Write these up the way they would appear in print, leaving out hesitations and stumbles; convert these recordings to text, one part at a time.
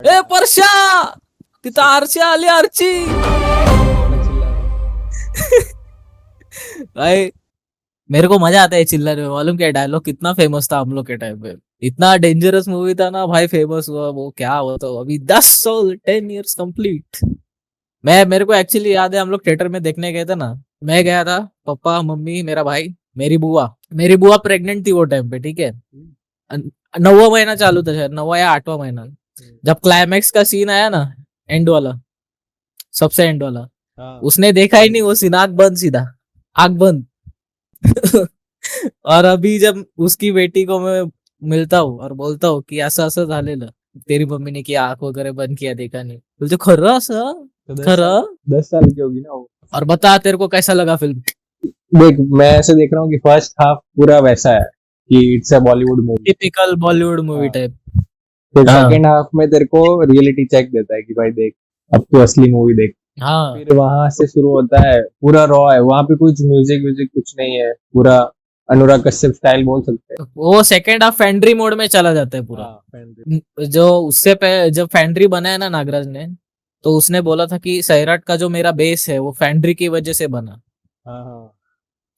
ए परशा, तिथं आरची आली आरची. भाई मेरे को मजा आता है चिल्लाने में. मालूम क्या डायलॉग कितना फेमस था हम लोग के टाइम पे. इतना डेंजरस मूवी था ना भाई. फेमस हुआ वो क्या हुआ तो अभी 10 साल 10 years कंप्लीट. मैं मेरे को एक्चुअली याद है हम लोग थिएटर में देखने गए थे ना. मैं गया था, पापा मम्मी मेरा भाई मेरी बुआ प्रेग्नेंट थी वो टाइम पे. ठीक है, 9वां महीना चालू था शायद, 9वां या 8वां महीना. जब क्लाइमैक्स का सीन आया ना, एंड वाला, सबसे एंड वाला, हाँ उसने देखा ही नहीं. वो सीन आंख बंद, सीधा आंख बंद. और अभी जब उसकी बेटी को मैं मिलता हूँ और बोलता हूँ की असं असं झालेलं, तेरी मम्मीने की आंख वगैरह बंद किया, देखा नहीं. बोलते खरं असं, तो 10 साल खरं. 10 साल की होगी ना वो. और बता तेरे को कैसा लगा फिल्म. देख मैं ऐसे देख रहा हूँ कि फर्स्ट हाफ पूरा वैसा है कि it's a Bollywood movie. Typical Bollywood movie हाँ. टाइप. फिर हाँ सेकेंड हाफ में तेरे को रियलिटी चेक देता है कि भाई देख, अब तू असली मूवी देख. हाँ. फिर वहां से शुरू होता है, पूरा रॉ है वहां पे, कुछ म्यूजिक व्यूजिक कुछ नहीं है, पूरा अनुराग कश्यप स्टाइल बोल सकते हैं. वो सेकेंड हाफ फैंड्री मोड में चला जाता है पूरा. हाँ फैंड्री. जो उससे पहले जब फैंड्री बनाया ना नागराज ने, तो उसने बोला था कि सैराट का जो मेरा बेस है वो फैंड्री की वजह से बना. हाँ हाँ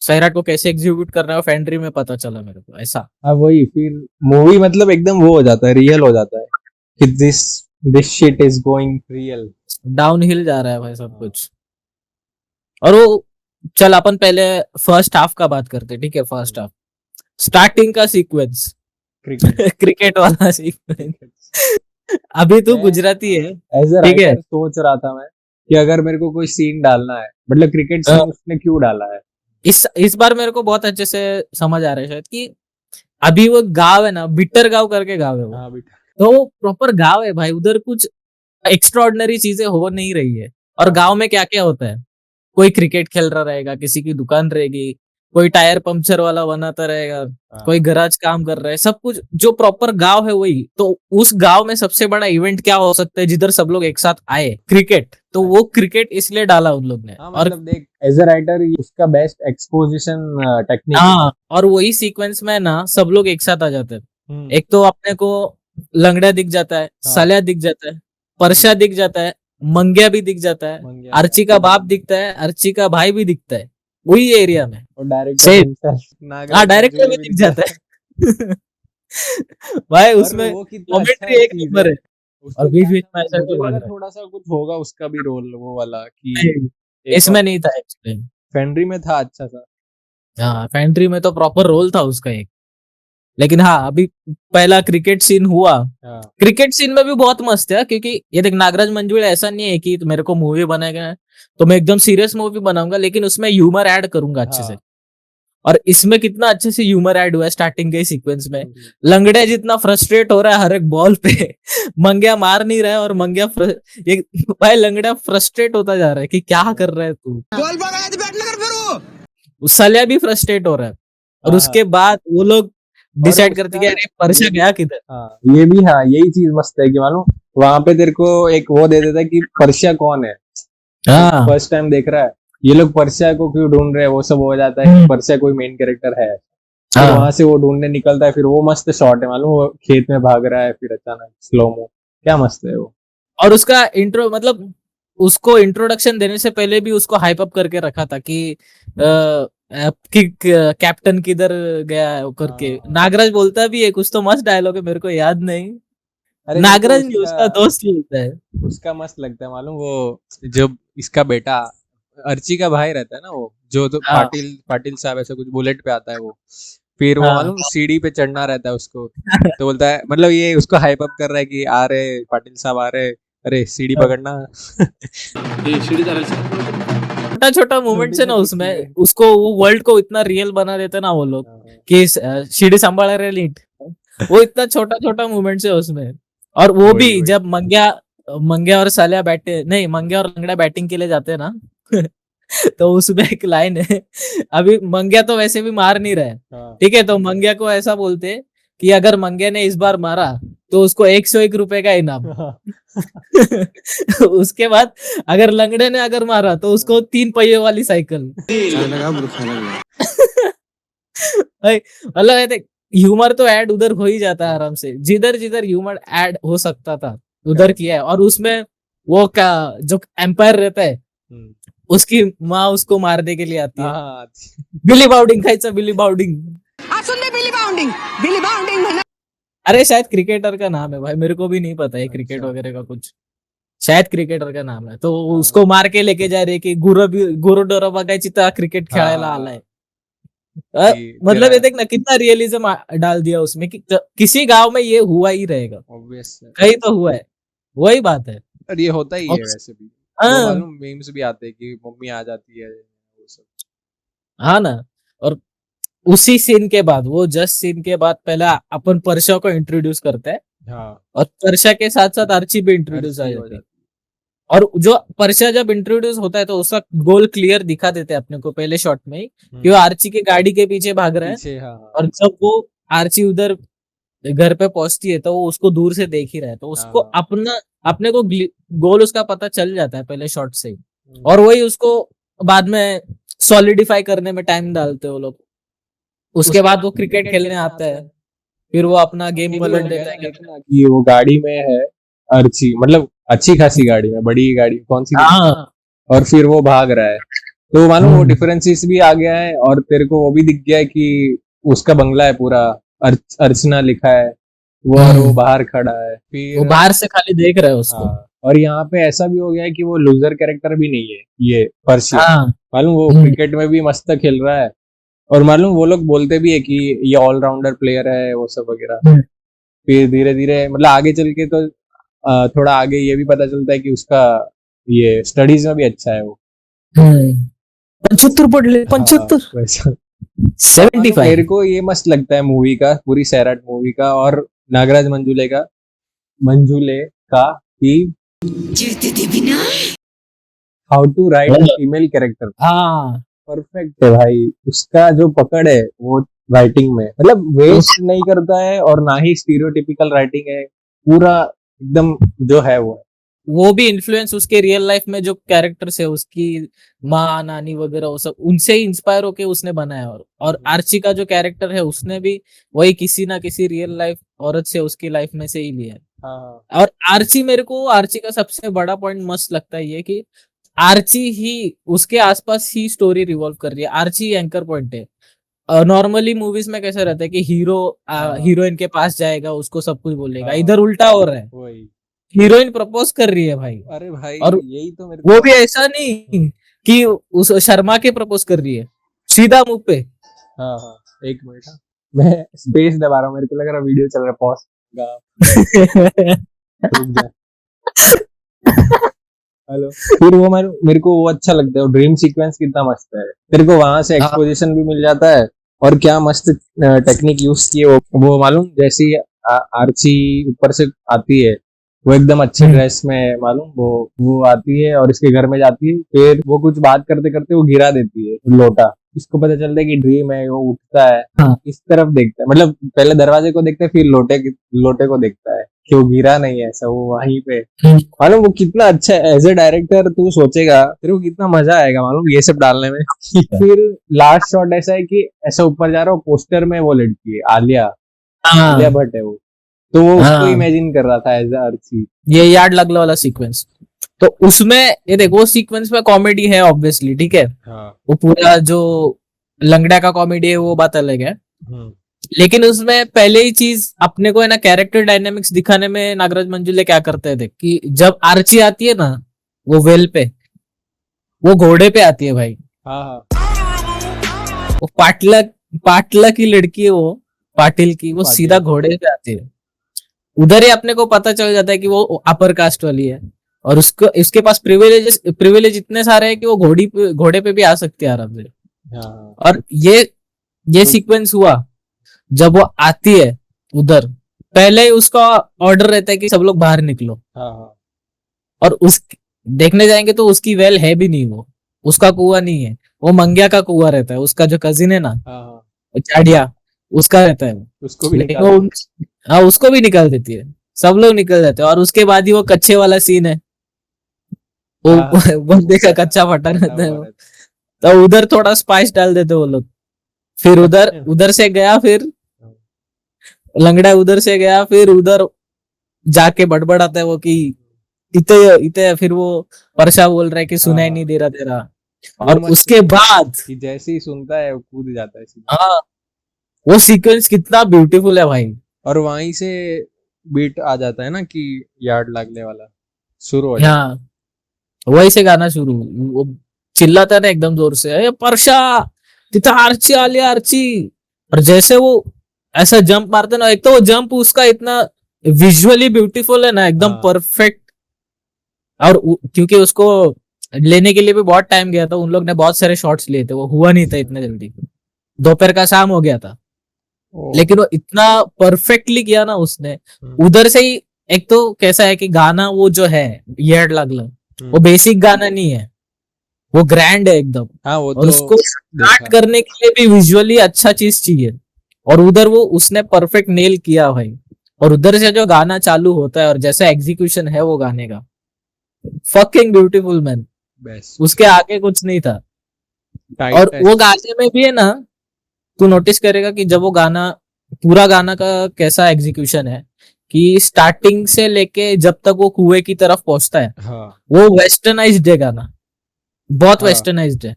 सैराट को कैसे एग्जीक्यूट करना है वो फैंड्री में पता चला मेरे को, ऐसा. हाँ वही. फिर मूवी मतलब एकदम वो हो जाता है, रियल हो जाता है कि this shit is going real. Down hill जा रहा है भाई सब कुछ. और वो, चल अपन पहले फर्स्ट हाफ का बात करते, ठीक है. फर्स्ट हाफ स्टार्टिंग का सीक्वेंस, क्रिकेट. क्रिकेट वाला सीक्वेंस. अभी तू मैं गुजराती है, एज अ ठीक है. राइटर सोच रहा था मैं कि अगर मेरे को कोई सीन डालना है, मतलब क्रिकेट अ, सीन उसने क्यों डाला है. इस बार मेरे को बहुत अच्छे से समझ आ रहा है शायद कि अभी वो गांव है ना, बिट्टर गांव करके गांव है वो. हाँ बेटा. तो वो प्रॉपर गांव है भाई. उधर कुछ एक्स्ट्रा ऑर्डिनरी चीजें हो नहीं रही है. और हाँ गांव में क्या क्या होता है, कोई क्रिकेट खेल रहा रहेगा, किसी की दुकान रहेगी, कोई टायर पंक्चर वाला बनाता रहेगा, कोई हाँ गराज काम कर रहा है. सब कुछ जो प्रॉपर गांव है वही. तो उस गांव में सबसे बड़ा इवेंट क्या हो सकता है जिधर सब लोग एक साथ आए, क्रिकेट. तो वो क्रिकेट इसलिए डाला उन लोग ने. हाँ और मतलब देख, एज अ राइटर उसका बेस्ट एक्सपोजिशन टेक्निक है. हाँ, और वही सीक्वेंस में ना सब लोग एक साथ आ जाते हैं. हम्म. एक तो अपने को लंगड़ा दिख जाता है, हाँ. साल्या दिख जाता है, परशा दिख जाता है, मंग्या भी दिख जाता है, मंग्या. अर्ची का बाप दिखता है, अर्ची का भाई भी दिखता है वही एरिया में. और डायरेक्टर सेम. हिमसेल्फ हाँ, नागराज डायरेक्टर मंजुले भी भी दिख दिख जाता जाता है. है. भाई और उसमें वो कितना अच्छा कॉमेंट्री एक चीज नंबर है. है. और उसको बीच क्या बीच में नाम है, ऐसा मुझे क्यों लग लगा रहा थोड़ा सा कुछ होगा उसका भी रोल वो वाला कि है. एक इसमें नहीं था एक्चुअली. फेंड्री में था अच्छा सा. हाँ, फैंट्री में तो प्रॉपर रोल था उसका एक. लेकिन हाँ, अभी पहला क्रिकेट सीन हुआ. हाँ क्रिकेट सीन में भी बहुत मस्त है, क्योंकि ये देख नागराज मंजुळे ऐसा नहीं है कि मेरे को मूवी बनाएगा तो मैं एकदम सीरियस मूवी बनाऊंगा, लेकिन उसमें ह्यूमर ऐड करूंगा अच्छे से. हाँ. और इसमें कितना अच्छे से ह्यूमर ऐड हुआ है स्टार्टिंग के सीक्वेंस में. हम्म. लंगड़े जितना फ्रस्ट्रेट हो रहा है हर एक बॉल पे. मंग्या मार नहीं रहा है और ये भाई लंगड़ा फ्रस्ट्रेट होता जा रहा है कि क्या कर रहा है तू. बॉल बघायला आधी बॅट नगर फिरू. उस साल्या भी फ्रस्ट्रेट हो रहा है. और हाँ हाँ. उसके बाद वो लोग और डिसाइड करते उसका कि अरे परशा ये भी, गया किधर. हाँ ये भी, हाँ यही चीज मस्त है कि मालूम वहां पे तेरे को एक वो दे देता है कि पर्शिया कौन है. हाँ फर्स्ट टाइम देख रहा है, ये लोग पर्शिया को क्यों ढूंढ रहे हैं, वो सब हो जाता है कि पर्शिया कोई मेन कैरेक्टर है. फिर हाँ. वहां से वो ढूंढने निकलता है, फिर वो मस्त शॉट है मालूम, वो खेत में भाग रहा है फिर अचानक स्लोमो, क्या मस्त है वो. और उसका इंट्रो, मतलब उसको इंट्रोडक्शन देने से पहले भी उसको हाइप अप करके रखा था कि कैप्टन किधर गया है वो करके. हाँ. नागराज बोलता भी है कुछ तो मस्त डायलॉग है, मेरे को याद नहीं. अरे मेरे को नागराज नहीं, उसका दोस्त बोलता है. उसका मस्त लगता है मालूम, वो जो इसका बेटा अर्ची का भाई रहता है ना, वो जो तो हाँ पाटिल पाटिल साहब ऐसा कुछ बुलेट पे आता है वो. फिर वो हाँ. मालूम सीढ़ी पे चढ़ना रहता है उसको, तो बोलता है, मतलब ये उसको हाइप अप कर रहा है कि आ रहे पाटिल साहब आ रहे, अरे सीढ़ी पकड़ना. छोटा छोटा मूवमेंट है ना उसमें, उसको वो वर्ल्ड को इतना रियल बना देते ना वो लोग कि सीढ़ी संभाल रहे लीट. वो इतना छोटा छोटा मूवमेंट है उसमें. और वो वही भी वही. जब मंग्या मंग्या और सालिया बैटे नहीं, मंग्या और लंगड़ा बैटिंग के लिए जाते हैं ना. तो उसमें एक लाइन है. अभी मंग्या तो वैसे भी मार नहीं रहा है, हाँ. ठीक है. तो मंग्या को ऐसा बोलते कि अगर मंग्या ने इस बार मारा तो उसको 101 रुपए का इनाम. उसके बाद अगर लंगड़े ने अगर मारा तो उसको 3 पहिए वाली साइकिल. भाई मतलब ह्यूमर तो ऐड उधर हो ही जाता है आराम से. जिधर जिधर ह्यूमर ऐड हो सकता था उधर किया है। और उसमें वो का जो एम्पायर रहता है हम्म, उसकी माँ उसको मारने के लिए आती है। हाँ बिली बाउडिंग खायचा बिली बाउडिंग। आज सुन ले बिली बाउंडिंग म्हणा अरे शायद क्रिकेटर का नाम है भाई, मेरे को भी नहीं पता है क्रिकेट अच्छा वगैरह का कुछ। शायद क्रिकेटर का नाम है, तो हाँ उसको मार के लेके जा रहे कि गुरु डोरा बघायची तर क्रिकेट हाँ खेळायला हाँ आलाय। हाँ, कि मतलब तेरा ये देख ना कितना रियलिज्म डाल दिया उसमें कि किसी गांव में ये हुआ ही रहेगा, ऑब्वियस है। कहीं तो हुआ है, वही बात है। और ये होता ही और है वैसे भी, वो हाँ मालूम मीम्स भी आते हैं कि मम्मी आ जाती है वो सब। हाँ ना। और उसी सीन के बाद, वो जस्ट सीन के बाद पहले अपन परशा को इंट्रोड्यूस करते हैं, हाँ और परशा के साथ साथ आर्ची भी इंट्रोड्यूस आ अर्ची हो जाती है। जाती और जो परशा जब इंट्रोड्यूस होता है तो उसका गोल क्लियर दिखा देते हैं अपने को पहले शॉट में ही, है। कि वो आर्ची की गाड़ी के पीछे भाग रहा है। पीछे हाँ हाँ और जब वो आर्ची उधर घर पे पहुंचती है तो वो उसको दूर से देख ही रहा है, तो उसको हाँ, अपना अपने को गोल उसका पता चल जाता है पहले शॉट से ही। हम्म। और वही उसको बाद में सॉलिडिफाई करने में टाइम डालते हैं वो लोग। उसके बाद वो क्रिकेट खेलने आता है, फिर वो अपना गेम ये भी पलट हो गया देता ना, है। देखना कि वो गाड़ी में है अर्ची, मतलब अच्छी खासी गाड़ी में, बड़ी गाड़ी कौन सी हाँ और फिर वो भाग रहा है, तो मालूम वो हम्म, डिफरेंसेस भी आ गया है, और तेरे को वो भी दिख गया है कि उसका बंगला है पूरा, अर्चना लिखा है वो, और वो बाहर खड़ा है वो फिर। बाहर से खाली देख रहा है उसको। हाँ, और यहाँ पे ऐसा भी हो गया है कि वो लूजर कैरेक्टर भी नहीं है ये पर्शिया, हाँ मालूम वो हम्म, क्रिकेट में भी मस्त खेल रहा है, और मालूम वो लोग बोलते भी है कि ये ऑलराउंडर प्लेयर है वो सब वगैरह। हम्म, फिर धीरे धीरे मतलब आगे चल के तो थोड़ा आगे ये भी पता चलता है कि उसका ये स्टडीज में भी अच्छा है वो। 75 पडले, हाँ 75, वैसा। और मालूम 75। मेरे को ये मस्त लगता है मूवी का, पूरी सैराट मूवी का, और नागराज मंजूले का कि how to write a female character, हाँ परफेक्ट है भाई उसका जो पकड़ है वो राइटिंग में, मतलब वेस्ट नहीं करता है और ना ही स्टीरियोटिपिकल राइटिंग है, पूरा एकदम जो है वो है। वो भी इन्फ्लुएंस उसके रियल लाइफ में जो कैरेक्टर्स है उसकी माँ नानी वगैरह, वो सब उनसे ही इंस्पायर होके उसने बनाया। और आर्ची का जो कैरेक्टर है उसने भी वही किसी ना किसी रियल लाइफ औरत से उसकी लाइफ में से ही लिया है। हाँ और आर्ची, मेरे को आर्ची का सबसे बड़ा पॉइंट मस्त लगता है ये कि आर्ची ही उसके आसपास ही स्टोरी रिवॉल्व कर रही है, आर्ची एंकर पॉइंट है। नॉर्मली मूवीज में कैसे रहता है कि हीरो हाँ हीरोइन के पास जाएगा, उसको सब कुछ बोलेगा, हाँ इधर उल्टा हो रहा है। वही। हीरोइन प्रपोज कर रही है भाई। अरे भाई और यही तो मेरे वो को। भी ऐसा नहीं कि उस शर्मा के प्रपोज कर रही है, सीधा मुंह पे। हाँ हाँ, एक मिनट हाँ। मैं स्पेस दबा रहा हूँ, मेरे को लग रहा वीडियो चल रहा है, पॉज रुक जा। हेलो, फिर वो मेरे को वो अच्छा लगता है, ड्रीम सीक्वेंस कितना मस्त है, तेरे को वहां से हाँ, एक्सपोजिशन भी मिल जाता है, और क्या मस्त टेक्निक यूज की है वो मालूम, जैसे ही आर्ची ऊपर से आती है वो एकदम अच्छे हम्म, ड्रेस में, मालूम वो आती है और इसके घर में जाती है, फिर वो कुछ बात करते करते वो गिरा देती है लोटा, इसको पता चलता है कि ड्रीम है, वो उठता है हाँ, इस तरफ देखता है, मतलब पहले दरवाजे को देखता है फिर लोटे को देखता है कि वो गिरा नहीं है, ऐसा वो वहीं पे, हम्म, मालूम वो कितना अच्छा है, एज ए डायरेक्टर तू सोचेगा तेरे को कितना मजा आएगा मालूम ये सब डालने में। फिर लास्ट शॉट ऐसा है कि ऐसा ऊपर जा रहा हो, पोस्टर में वो लड़की है आलिया हाँ, भट्ट है वो, तो वो उसको हाँ, इमेजिन कर रहा था एज अ अर्ची। ये याद लगने वाला सीक्वेंस। तो उसमें ये देखो, वो सीक्वेंस में कॉमेडी है ऑब्वियसली, ठीक है। हाँ वो पूरा जो लंगड़ा का कॉमेडी है वो बात अलग है। हम्म, लेकिन उसमें पहले ही चीज अपने को है ना, कैरेक्टर डायनेमिक्स दिखाने में नागराज मंजुले क्या करते हैं देख, कि जब आर्ची आती है ना वो वेल पे, वो घोड़े पे आती है भाई। हाँ हाँ वो पाटला पाटला की लड़की है वो, पाटिल की, वो सीधा पाटिल। घोड़े पे आती है। उधर ही अपने को पता चल जाता है कि वो अपर कास्ट वाली है, और उसको इसके पास प्रिविलेज इतने सारे हैं कि वो घोड़े पे भी आ सकती है आराम से। हाँ और ये तो सीक्वेंस हुआ जब वो आती है उधर, पहले ही उसका ऑर्डर रहता है कि सब लोग बाहर निकलो। हाँ हाँ और उस देखने जाएंगे तो उसकी वेल है भी नहीं, वो उसका कुआं नहीं है, वो मंग्या का कुआं रहता है, उसका जो कजिन है ना हाँ हाँ, चाडिया, उसका रहता है वो। उसको भी लेकिन निकाल वो दो। हाँ, उसको भी निकाल देती है, सब लोग निकल जाते हैं। और उसके बाद ही वो कच्चे वाला सीन है, वो हाँ हाँ, बंदे का कच्चा फटा फटा रहता है हुआ वो। रहता तो उधर थोड़ा स्पाइस डाल देते वो लोग। फिर उधर है। उधर से गया, फिर लंगड़ा उधर से गया, फिर उधर जाके बड़बड़ाता है वो कि इतने इतने, फिर वो परशा बोल रहा है कि सुनाई हाँ। नहीं दे रहा तेरा, वो और मस्त उसके बाद कि जैसे ही सुनता है वो कूद जाता है सीधा। हाँ, वो सीक्वेंस कितना ब्यूटीफुल है भाई। और वहीं से बीट आ जाता है ना कि यार्ड लागले वाला शुरू हो जाता हाँ, वही से गाना शुरू, वो चिल्लाता है ना एकदम जोर से, अरे परशा तिथं आर्ची आली आर्ची। और जैसे वो ऐसा जंप मारते ना, एक तो वो जंप उसका इतना विजुअली ब्यूटीफुल है ना, एकदम हाँ। परफेक्ट। और क्योंकि उसको लेने के लिए भी बहुत टाइम गया था, उन लोग ने बहुत सारे शॉट्स लिए थे, वो हुआ नहीं था इतना जल्दी, दोपहर का शाम हो गया था। ओ, लेकिन वो इतना परफेक्टली किया ना उसने, हम्म, उधर से ही। एक तो कैसा है कि गाना वो जो है येड लागलं, वो हम्म। बेसिक गाना नहीं है, वो ग्रैंड है एकदम। हाँ वो और तो उसको स्टार्ट देखा। करने के लिए भी विजुअली अच्छा चीज चाहिए, और उधर वो उसने परफेक्ट नेल किया भाई। और उधर से जो गाना चालू होता है और जैसा एग्जीक्यूशन है वो गाने का, फकिंग ब्यूटीफुल मैन, बेस्ट। उसके आगे कुछ नहीं था। टाइट और वो गाने में भी है ना, तू नोटिस करेगा कि जब वो गाना, पूरा गाना का कैसा एग्जीक्यूशन है, कि स्टार्टिंग से लेके जब तक वो कुएं की तरफ पहुंचता है, हाँ वो वेस्टर्नाइज्ड है गाना, बहुत हाँ वेस्टर्नाइज्ड है।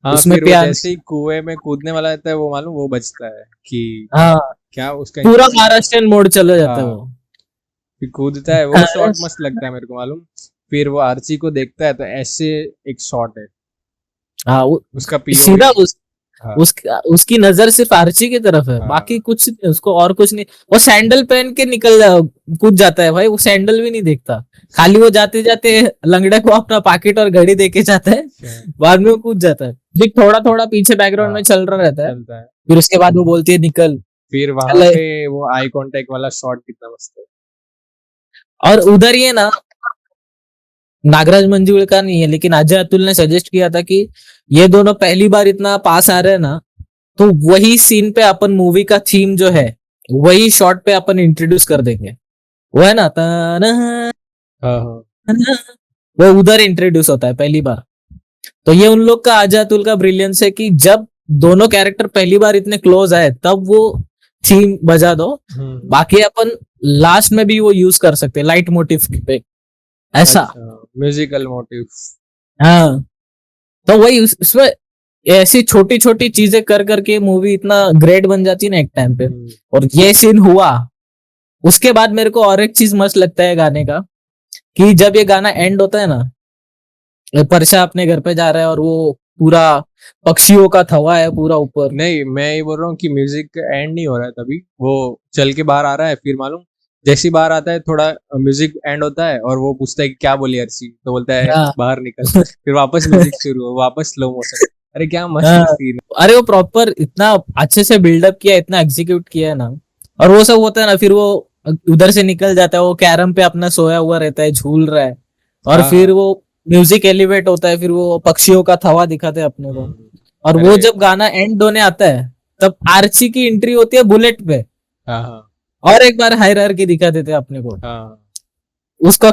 हाँ। उसमें फिर वो पियानो, जैसे ही कुएं में कूदने वाला रहता है वो मालूम वो बचता है कि हाँ, क्या उसका पूरा इंस्ट्रूमेंट। महाराष्ट्रियन मोड चला जाता है हाँ वो। फिर कूदता है वो शॉट मस्त लगता है मेरे को मालूम। फिर वो आर्ची को देखता है तो ऐसे एक शॉट है हाँ, उसका पीओवी। सीधा हाँ उसकी नजर सिर्फ आर्ची की तरफ है, बाकी हाँ कुछ नहीं, उसको और कुछ नहीं। वो सैंडल पहन के कूद जाता है भाई, वो सैंडल भी नहीं देखता, खाली वो जाते जाते लंगड़े को अपना पाकिट और घड़ी देके जाता है, बाद में वो कूद जाता है। देख थोड़ा थोड़ा पीछे बैकग्राउंड में हाँ चल रहा रहता है, चलता है। फिर उसके बाद वो बोलती है निकल। फिर वहां चल, पे वो आई कांटेक्ट वाला शॉट कितना मस्त है। और उधर ये ना, नागराज मंजुल का नहीं है, लेकिन अजय अतुल ने सजेस्ट किया था कि ये दोनों पहली बार इतना पास आ रहे हैं ना, तो वही सीन पे अपन मूवी का थीम जो है, वही शॉट पे अपन इंट्रोड्यूस कर देंगे। वो है ना तना, हाँ हाँ वो उधर इंट्रोड्यूस होता है पहली बार। तो ये उन लोग का, अजय अतुल का ब्रिलियंस है कि जब दोनों कैरेक्टर पहली बार इतने क्लोज आए तब वो थीम बजा दो, बाकी अपन लास्ट में भी वो यूज कर सकते हैं लाइट मोटिव पे, ऐसा। अच्छा म्यूजिकल मोटिव। हाँ, तो वही उसमें ऐसी छोटी छोटी चीजें कर करके मूवी इतना ग्रेट बन जाती है ना एक टाइम पे। और ये सीन हुआ, उसके बाद मेरे को और एक चीज मस्त लगता है गाने का, कि जब ये गाना एंड होता है ना, परशा अपने घर पे जा रहा है और वो पूरा पक्षियों का थवा है पूरा ऊपर। नहीं मैं ये बोल रहा हूँ कि म्यूजिक एंड नहीं हो रहा है तभी वो चल के बाहर आ रहा है। फिर मालूम जैसे ही बाहर आता है थोड़ा म्यूजिक एंड होता है और वो पूछता है कि क्या बोली अर्शी, तो बोलता है हाँ, बाहर निकल। फिर वापस म्यूजिक शुरू हो, वापस स्लो मोशन। अरे क्या मस्त हाँ, सीन। अरे वो प्रॉपर इतना अच्छे से बिल्डअप किया, इतना एग्जीक्यूट किया है ना। और वो सब होता है ना, फिर वो उधर से निकल जाता है, वो कैरम पे अपना सोया हुआ रहता है, झूल रहा है, और हाँ फिर हाँ। वो म्यूजिक एलिवेट होता है, फिर वो पक्षियों का थवा दिखाते हैं अपने को। और वो अरे जब गाना एंड होने आता है, तब आर्ची की एंट्री होती है बुलेट पे, हाँ हाँ और एक बार हायरार्की दिखा देते हैं अपने को। हाँ। उसका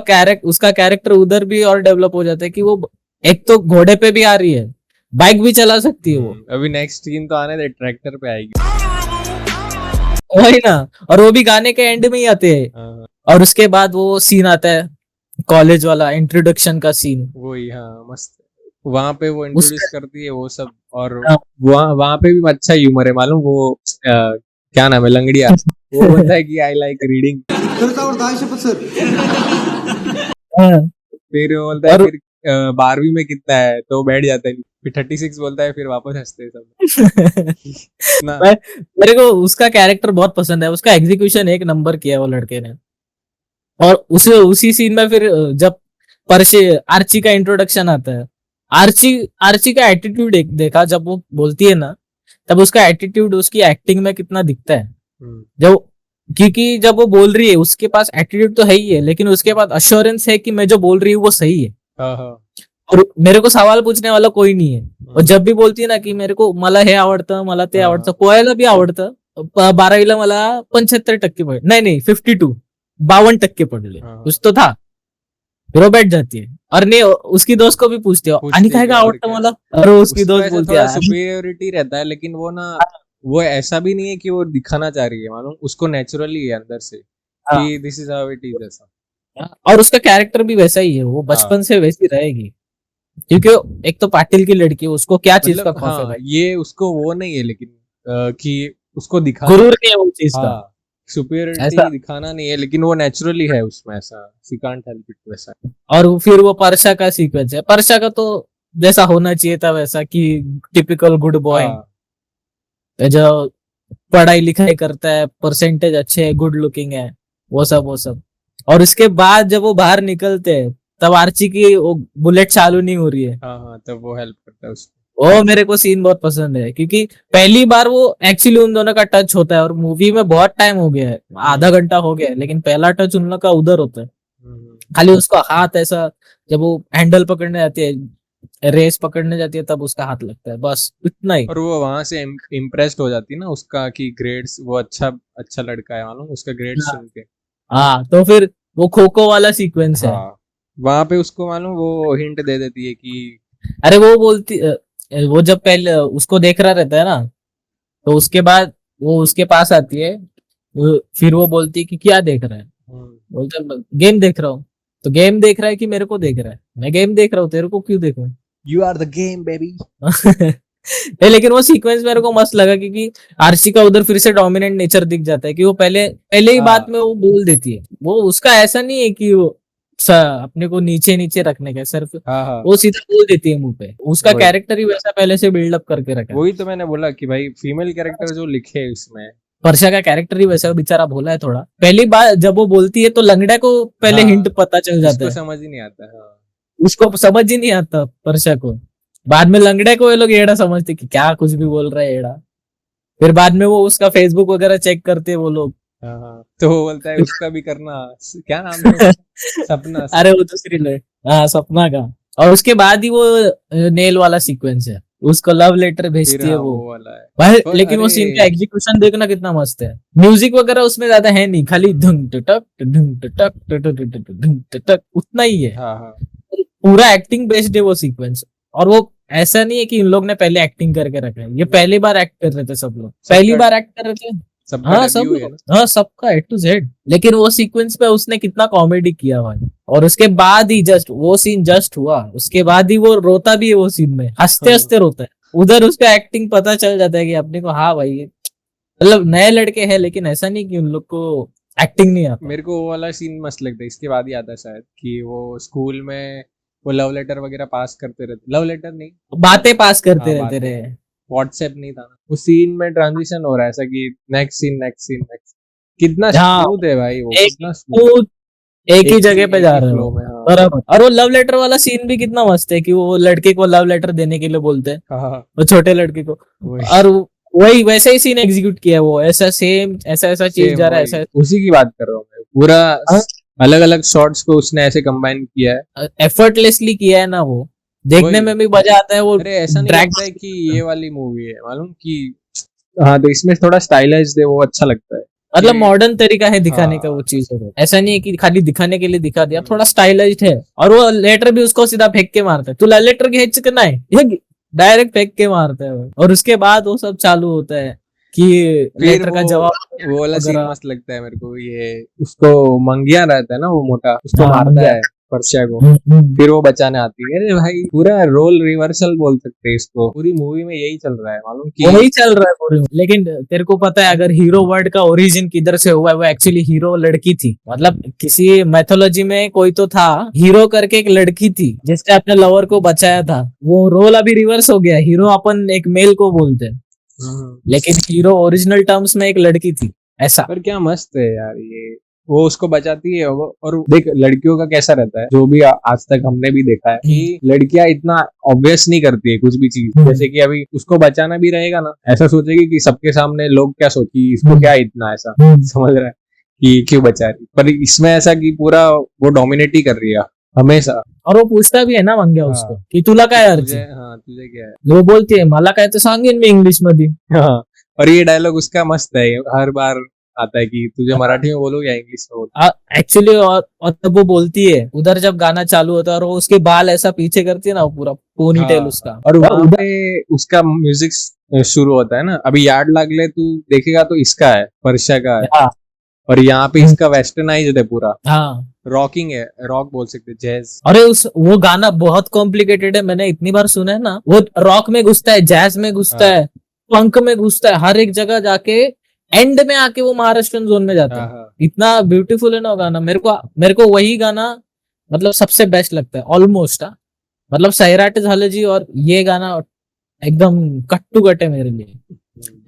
कैरेक्टर उधर भी और डेवलप हो जाता है कि वो एक तो घोड़े पे भी आ रही है, बाइक भी चला सकती है वो, अभी नेक्स्ट सीन तो आने दे, ट्रैक्टर पे आएगी। वही ना। और वो भी गाने के एंड में ही आते हैं। हाँ, और उसके बाद वो सीन आता है कॉलेज वाला इंट्रोडक्शन का सीन। वही हाँ मस्त। वहां पे वो उस इंट्रोड्यूस करती है वो सब। और हाँ, वहाँ वहां पे भी अच्छा ह्यूमर है मालूम वो क्या नाम है लंगड़िया। वो बोलता है कि आई लाइक रीडिंग। हाँ, फिर वो बोलता है और फिर 12वीं में कितना है तो बैठ जाता है। फिर 36 बोलता है फिर वापस हंसते हैं सब ना। मेरे को उसका कैरेक्टर बहुत पसंद है, उसका एग्जीक्यूशन एक नंबर किया वो लड़के ने। और उसी सीन में फिर जब परशे आर्ची का इंट्रोडक्शन आता है, आर्ची आर्ची का एटीट्यूड देखा जब वो बोलती है ना, तब उसका एटीट्यूड उसकी एक्टिंग में कितना दिखता है। जब क्योंकि जब वो बोल रही है उसके पास एटीट्यूड तो है ही है, लेकिन उसके बाद अश्योरेंस है कि मैं जो बोल रही हूँ वो सही है, हाँ हाँ और मेरे को सवाल पूछने वाला कोई नहीं है। और जब भी बोलती है ना की मेरे को, मला हे आवडतं, मला ते आवडतं, पोहायला भी आवडतं, 12वीला मला 75% पडले, नहीं 52, 52% पडले, कुछ तो था। फिर वो बैठ जाती है, और नहीं उसकी दोस्त को भी पूछती है आणि काय का आवडतं मला, और उसकी उसको दोस्त ऐसा बोलती थोड़ा है सुपीरियोरिटी रहता है लेकिन वो ना वो ऐसा भी नहीं है कि वो दिखाना चाह रही है मालूम उसको नेचुरली है अंदर से हाँ। कि this is how it is ऐसा। और उसका कैरेक्टर भी वैसा ही है, वो बचपन से वैसी रहेगी, क्योंकि एक तो पाटिल की लड़की है, उसको क्या चीज का मतलब खौफ है हाँ, भाई, ये उसको वो नहीं है, लेकिन कि उसको दिखाना, गुरूर नहीं है वो चीज का हाँ, सुपीरियरिटी ऐसा। दिखाना नहीं है, लेकिन वो नेचुरली है उसमें ऐसा, शी कांट हेल्प इट वैसा। और फिर वो परशा का सीक्वेंस है, परशा का तो जैसा होना चाहिए था वैसा, कि टिपिकल गुड बॉय हाँ जो पढ़ाई लिखाई करता है, परसेंटेज अच्छे है, गुड लुकिंग है, वो सब। और उसके बाद जब वो बाहर निकलते हैं, तब आर्ची की वो बुलेट चालू नहीं हो रही है, हाँ हाँ, तब वो हेल्प करता है उसको। वो मेरे को सीन बहुत पसंद है, क्योंकि पहली बार वो एक्चुअली उन दोनों का टच होता है, और मूवी में बहुत टाइम हो गया है, आधा घंटा हो गया है, लेकिन पहला टच उन लोग का उधर होता है। खाली उसका हाथ ऐसा, जब वो हैंडल पकड़ने जाती है, रेस पकड़ने जाती है, तब उसका हाथ लगता है, बस इतना ही। और वो वहां से इम्प्रेस्ड हो जाती है ना उसका, कि ग्रेड्स, वो अच्छा अच्छा लड़का है मालूम, उसका ग्रेड्स हाँ। सुन के। हाँ, तो फिर वो खो खो वाला सीक्वेंस है। हाँ, वहां पे उसको मालूम वो हिंट दे देती है कि अरे वो बोलती वो जब पहले उसको देख रहा रहता है ना, तो उसके बाद वो उसके पास आती है, फिर वो बोलती है कि क्या देख रहा है, बोलता है गेम देख रहा हूँ। तो गेम देख रहा है कि मेरे को देख रहा है, मैं गेम देख रहा हूँ, तेरे को क्यों देख रहा you are the game baby. हूँ। लेकिन वो सीक्वेंस मेरे को मस्त लगा, क्योंकि आरसी का उधर फिर से डोमिनेंट नेचर दिख जाता है, कि वो पहले पहले ही बात हाँ में वो बोल देती है, वो उसका ऐसा नहीं है कि वो अपने को नीचे नीचे रखने का, सिर्फ हाँ हाँ, वो सीधा बोल देती है मुंह पे, उसका वही कैरेक्टर ही वैसा पहले से बिल्डअप करके रखा है। वही तो मैंने बोला कि भाई फीमेल कैरेक्टर जो लिखे हैं इसमें। वर्षा का कैरेक्टर ही वैसा, बेचारा भोला है थोड़ा, पहली बार जब वो बोलती है तो लंगड़ा को पहले हाँ, हिंट पता चल जाता उसको है, समझ ही नहीं आता। हाँ उसको समझ ही नहीं आता वर्षा को, बाद में लंगड़े को ये लोग एड़ा समझते कि क्या कुछ भी बोल रहा है एड़ा, फिर बाद में वो उसका फेसबुक वगैरह चेक करते हैं वो लोग। हाँ हाँ, तो वो बोलता है उसका भी करना, क्या नाम था उसका? सपना अरे वो दूसरी हाँ, सपना का। और उसके बाद ही वो नेल वाला सीक्वेंस है, उसको लव लेटर फिर भेजती है हाँ, वो वो वाला है। भाई, और लेकिन वो अरे सीन का एग्जीक्यूशन देखना कितना मस्त है, म्यूजिक वगैरह उसमें ज्यादा है नहीं, खाली धुन टक धुन टक धुन टक उतना ही है, हाँ हाँ, पूरा एक्टिंग बेस्ड है वो सीक्वेंस। और वो ऐसा नहीं है कि इन लोग ने पहले एक्टिंग करके रखा है, ये पहली बार एक्ट कर रहे थे सब लोग, पहली सबका बार एक्ट कर रहे थे। सबका हाँ सब डेब्यू है लोग, ना। हाँ सबका A to Z, लेकिन वो सीक्वेंस पे उसने कितना कॉमेडी किया भाई, और उसके बाद ही जस्ट वो सीन जस्ट हुआ, उसके बाद ही वो रोता भी है वो सीन में, हंसते हाँ, हंसते रोता है, उधर उसका एक्टिंग पता चल जाता है कि अपने को, हाँ भाई मतलब नए लड़के हैं, लेकिन ऐसा नहीं कि उन लोग को एक्टिंग नहीं आता। मेरे को वो वाला सीन मस्त लगता है, इसके बाद ही आता है शायद, कि वो स्कूल में वो लव लेटर वगैरह पास करते रहते, लव लेटर नहीं, बातें पास करते हाँ रहते बातें, रहे। व्हाट्सएप नहीं था ना, उस सीन में ट्रांजिशन हो रहा है ऐसा कि next scene next scene next, कितना हाँ, स्मूथ है भाई वो, एक कितना स्मूथ, वो एक ही जगह पे एक जा ही रहे फ्लो हो, में। हाँ बराबर। और वो लव लेटर वाला सीन भी कितना मस्त है, कि वो लड़के को लव लेटर देने के लिए बोलते हैं, हाँ हाँ, वो छोटे लड़के को, वही और वही वैसे ही सीन एग्जीक्यूट किया है वो, ऐसा सेम ऐसा ऐसा चीज सेम, जा रहा है वही ऐसा, उसी की बात कर रहा हूँ मैं, पूरा अलग अलग शॉट्स को उसने ऐसे कंबाइन किया है। एफर्टलेसली किया है ना वो, देखने वही, में भी मजा आता है वो, अरे ऐसा नहीं ड्रैग, लगता है कि ये वाली मूवी है मालूम, कि हाँ, तो इसमें थोड़ा स्टाइलाइज्ड है, वो अच्छा लगता है मतलब कि मॉडर्न तरीका है दिखाने का, हाँ वो चीज है, ऐसा नहीं है कि खाली दिखाने के लिए दिखा दिया, थोड़ा स्टाइलाइज्ड है। और वो लेटर भी उसको सीधा फेंक के मारता है, तू लेटर के हिचकना है, ये डायरेक्ट फेंक के मारता है वो। और उसके बाद वो सब चालू होता है कि फिर लेटर का जवाब वो वाला सीन वगैरह। मस्त लगता है मेरे को, ये उसको मंगिया रहता है ना वो मोटा, उसको हाँ, मारता मंगिया। है परशिया को, फिर वो बचाने आती है। अरे भाई पूरा रोल रिवर्सल बोल सकते हैं इसको, पूरी मूवी में यही चल रहा है मालूम, कि वही चल रहा है पूरी में। लेकिन तेरे को पता है, अगर हीरो वर्ड का ओरिजिन किधर से हुआ है, वो एक्चुअली हीरो लड़की थी, मतलब किसी मैथोलॉजी में कोई तो था, हीरो करके एक लड़की थी जिसने अपने लवर को बचाया था, वो रोल अभी रिवर्स हो गया, हीरो अपन एक मेल को बोलते हैं, लेकिन हीरो ओरिजिनल टर्म्स में एक लड़की थी, ऐसा। पर क्या मस्त है यार ये, वो उसको बचाती है और देख लड़कियों का कैसा रहता है, जो भी आज तक हमने भी देखा है, कि लड़कियां इतना ऑब्वियस नहीं करती है कुछ भी चीज, जैसे कि अभी उसको बचाना भी रहेगा ना, ऐसा सोचेगी कि सबके सामने लोग क्या सोची, इसको क्या इतना ऐसा, समझ रहा है कि क्यों बचा रही, पर इसमें ऐसा कि पूरा वो डोमिनेट ही कर रही है हमेशा। और वो पूछता भी है ना मंग्या उसको, हाँ, कि तुला काय अर्थ तुझे, आहे? हाँ तुझे क्या है। वो बोलते है मला काय तर सांगेन मी इंग्लिश मध्ये। हाँ, और ये डायलॉग उसका मस्त है, हर बार आता है कि तुझे मराठी में बोलो या इंग्लिश में बोलो। एक्चुअली और तब वो बोलती है उधर, जब गाना चालू होता है और वो उसके बाल ऐसा पीछे करती है ना, वो पूरा पोनी टेल हाँ, उसका, और वहां पे उसका म्यूजिक शुरू होता है ना, अभी यार्ड लागले तू देखेगा तो इसका है, परशा का है, हाँ, और यहाँ पे इसका वेस्टर्नाइज्ड है पूरा, हाँ रॉकिंग है, रॉक बोल सकते, जैज। अरे उस वो गाना बहुत कॉम्प्लिकेटेड है, मैंने इतनी बार सुना है ना। वो रॉक में घुसता है, जैज में घुसता हाँ। है, फंक में घुसता है, हर एक जगह जाके एंड में आके वो महाराष्ट्रन जोन में जाता है। हाँ, इतना ब्यूटीफुल है ना वो गाना। मेरे को वही गाना मतलब सबसे बेस्ट लगता है ऑलमोस्ट। मतलब सैराट झालं जी और ये गाना एकदम कट टू कट है मेरे लिए।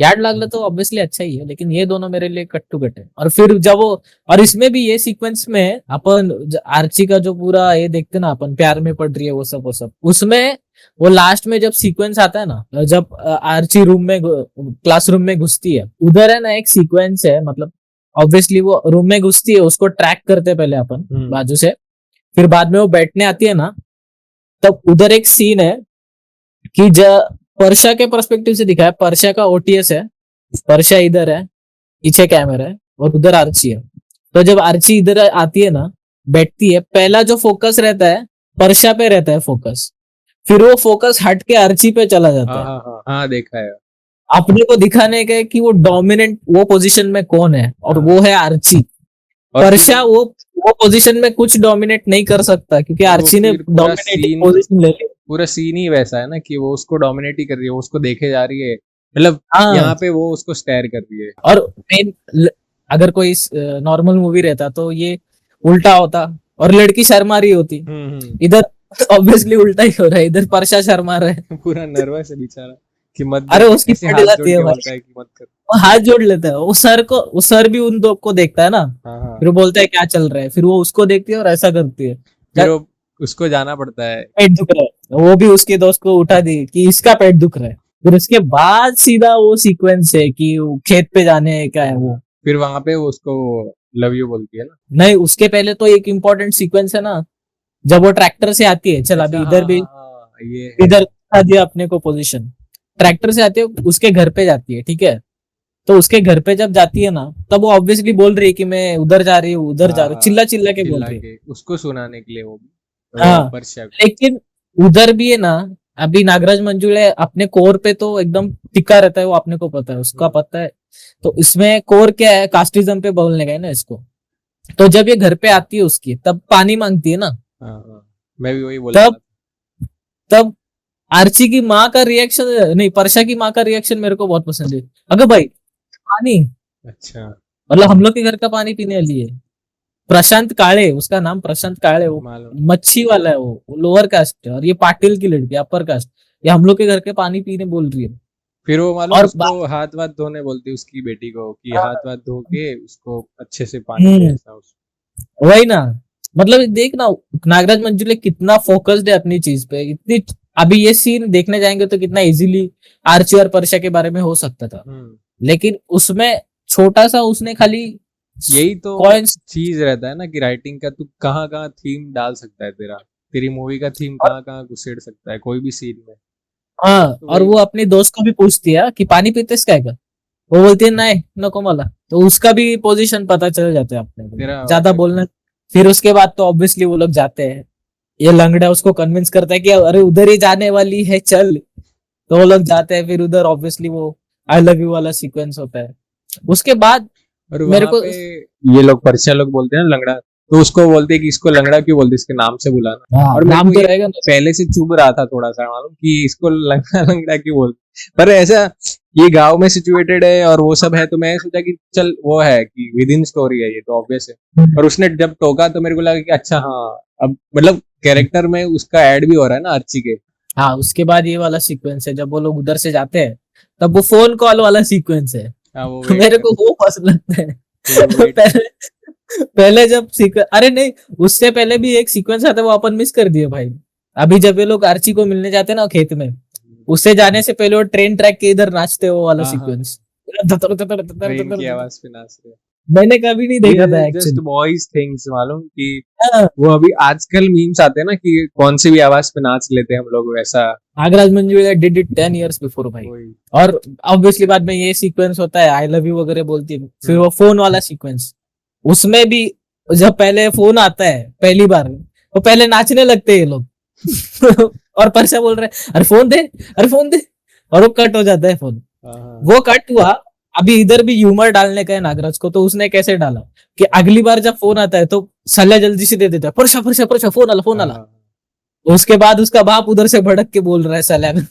याद लागला तो ऑब्वियसली अच्छा ही है, लेकिन ये दोनों मेरे लिए कट टू कट है। और फिर जब वो, और इसमें भी ये सीक्वेंस में अपन आर्ची का जो पूरा ये देखते ना अपन, प्यार में पड़ रही है वो सब उसमें वो लास्ट में जब सीक्वेंस आता है ना, जब आर्ची रूम में क्लासरूम में घुसती है, उधर है ना एक सीक्वेंस है, मतलब ऑब्वियसली वो रूम में घुसती है, उसको ट्रैक करते हैं पहले अपन बाजू से, फिर बाद में वो बैठने आती है ना, तब उधर एक सीन है कि पर्शा के पर्सपेक्टिव से दिखा है। पर्शा का ओटीएस है, पर्शा इधर है, पीछे कैमरा है और उधर आर्ची है। तो जब आर्ची इधर आती है ना, बैठती है, पहला जो फोकस रहता है पर्शा पे रहता है फोकस, फिर वो फोकस हट के आर्ची पे चला जाता हाँ है। हाँ हाँ हाँ, देखा है। अपने को दिखाने का है कि वो डोमिनेंट वो पोजीशन में कौन है, और वो है आर्ची। और पर्शा वो पोजीशन में कुछ डोमिनेट नहीं कर सकता, क्योंकि वो आर्ची ने फिर पूरा डोमिनेटिंग scene- पोजीशन ले ली। पूरा सीन ही वैसा है ना कि वो उसको डोमिनेट ही कर रही है, वो उसको देखे जा रही है, मतलब हाँ यहाँ पे वो उसको स्टेयर कर रही है। और मेन, अगर कोई नॉर्मल मूवी रहता तो ये उल्टा होता और लड़की शर्मा रही होती। इधर ऑब्वियसली उल्टा ही हो रहा है, इधर पर्शा शर्मा रहा है। पूरा नर्वस है बेचारा कि मत अरे देख, उसकी ऐसे फट हाथ जाती जोड़ है के भाई। बोलता है कि मत कर। वो हाथ जोड़ लेता है, वो सर भी उन दो को देखता है ना, हाँ हाँ, फिर वो बोलता है क्या चल रहा है, फिर वो उसको देखती है और ऐसा करती है, फिर वो उसको जाना पड़ता है। पेट दुख रहा है, वो भी उसके दोस्त को उठा दी कि इसका पेट दुख रहा है। फिर उसके बाद सीधा वो सीक्वेंस है कि वो खेत पे जाने का है वो। फिर वहां पे वो उसको लव यू बोलती है ना। नहीं, उसके पहले तो एक इम्पोर्टेंट सीक्वेंस है ना, जब वो ट्रैक्टर से आती है, चल अभी अच्छा, इधर हाँ, भी, हाँ, हाँ, ये है। इधर दिखा दिया अपने को पोजीशन। ट्रैक्टर से आती है, उसके घर पे जाती है, ठीक है। तो उसके घर पे जब जाती है ना, तब वो ऑब्वियसली बोल रही है कि मैं उधर जा रही हूँ, उधर जा रही हूँ, चिल्ला चिल्ला के बोल चिल्ला रही है। के उसको सुनाने के लिए वो भी, हाँ। पर्शा को। लेकिन उधर भी है ना, अभी नागराज मंजुले अपने कोर पे तो एकदम टिका रहता है, वो अपने को पता है, उसका पता है। तो इसमें कोर क्या है, कास्टिज्म पे बोलने का है ना इसको। तो जब ये घर पे आती है उसकी, तब पानी मांगती है ना, हाँ हाँ, मैं भी वही बोल रहा तब तब आर्ची की माँ का रिएक्शन, नहीं पर्शा की माँ का रिएक्शन मेरे को बहुत पसंद है। अगर भाई पानी, था। अच्छा, मतलब हम लोग के घर का पानी पीने वाली है। प्रशांत काळे, उसका नाम प्रशांत काळे, वो मालूम। मच्छी वाला है, वो लोअर कास्ट है, और ये पाटिल की लड़की अपर कास्ट। ये हम लोग के घर के पानी पीने बोल रही है। फिर वो मालूम और उसको हाथ वाथ धोने बोलती है उसकी बेटी को कि हाँ। हाथ वाथ धो के उसको अच्छे से पानी दे, ऐसा वही ना, मतलब देख ना, नागराज मंजुले कितना फोकस्ड है अपनी चीज पे, इतनी। अभी ये सीन देखने जाएंगे तो कितना इजीली आर्ची और पर्शा के बारे में हो सकता था, लेकिन उसमें छोटा सा उसने खाली यही तो कॉइन्स। चीज रहता है ना कि राइटिंग का तू कहाँ कहाँ थीम डाल सकता है, तेरी मूवी का थीम कहाँ कहाँ घुसेड़ सकता है कोई भी सीन में। हाँ, तो और वही- वो अपने दोस्त को भी पूछती है कि पानी पीतेस काय का, वो बोलती है नहीं नको मला, तो उसका भी पोजीशन पता चल जाता है अपने को, तेरा ज्यादा बोलना। फिर उसके बाद तो ऑब्वियसली वो लोग जाते हैं, ये लंगड़ा उसको कन्विंस करता है कि अरे उधर ही जाने वाली है चल, तो वो लोग जाते हैं। फिर उधर ऑब्वियसली वो आई लव यू वाला सीक्वेंस होता है। उसके बाद और मेरे वहां को पे ये लोग पर्शिया लोग बोलते हैं ना लंगड़ा, तो उसको बोलते हैं कि इसको लंगड़ा क्यों बोलते, इसके नाम से बुलाना। और मेरे नाम को तो ये रहेगा ना। पहले से चुभ रहा था थोड़ा सा मालूम कि इसको लंगड़ा लंगड़ा क्यों बोलते, पर ऐसा ये गांव में सिचुएटेड है और वो सब है, तो मैं सोचा कि चल वो है कि विद इन स्टोरी है, ये तो ऑब्वियस है। और उसने जब टोका तो मेरे को लगा कि अच्छा हाँ, अब मतलब कैरेक्टर में उसका ऐड भी हो रहा है ना आर्ची के। हाँ, उसके बाद ये वाला सीक्वेंस है जब वो लोग उधर से जाते हैं, तब वो फोन कॉल वाला सीक्वेंस है। हाँ, वो मेरे को वो पसंद लगता है। wait पहले जब सीक्वेंस, अरे नहीं, उससे पहले भी एक सीक्वेंस आता है, वो अपन मिस कर दिए भाई। अभी जब ये लोग आर्ची को मिलने जाते हैं ना खेत में, उससे जाने से पहले वो ट्रेन ट्रैक के इधर नाचते, वो वाला हाँ, हाँ। सीक्वेंस, ट्रेन की आवाज पे नाच रहे हैं। मैंने कभी नहीं देखा था जस्ट एक्चुअली। बॉयज थिंग्स मालूम कि वो अभी आजकल मीम्स आते हैं ना कि कौन सी भी आवाज पे नाच लेते हैं हम लोग, वैसा Nagraj Manjula did it 10 years before भाई। कोई। और ऑब्वियसली बाद में ये सीक्वेंस होता है, आई लव यू वगैरह बोलती है। फिर वो फोन वाला सीक्वेंस, उसमें भी जब पहले फोन आता है पहली बार, तो पहले नाचने लगते हैं ये लोग। और परसा बोल रहे हैं अरे फोन दे, अरे फोन दे, और वो कट हो जाता है फोन। हाँ, हाँ। वो कट हुआ, अभी इधर भी ह्यूमर डालने का है नागराज को, तो उसने कैसे डाला कि अगली बार जब फोन आता है तो सलाह जल्दी से दे देता है, परशा परशा परशा फोन आला फोन आला। हाँ, उसके बाद उसका बाप उधर से भड़क के बोल रहा है सलाह में,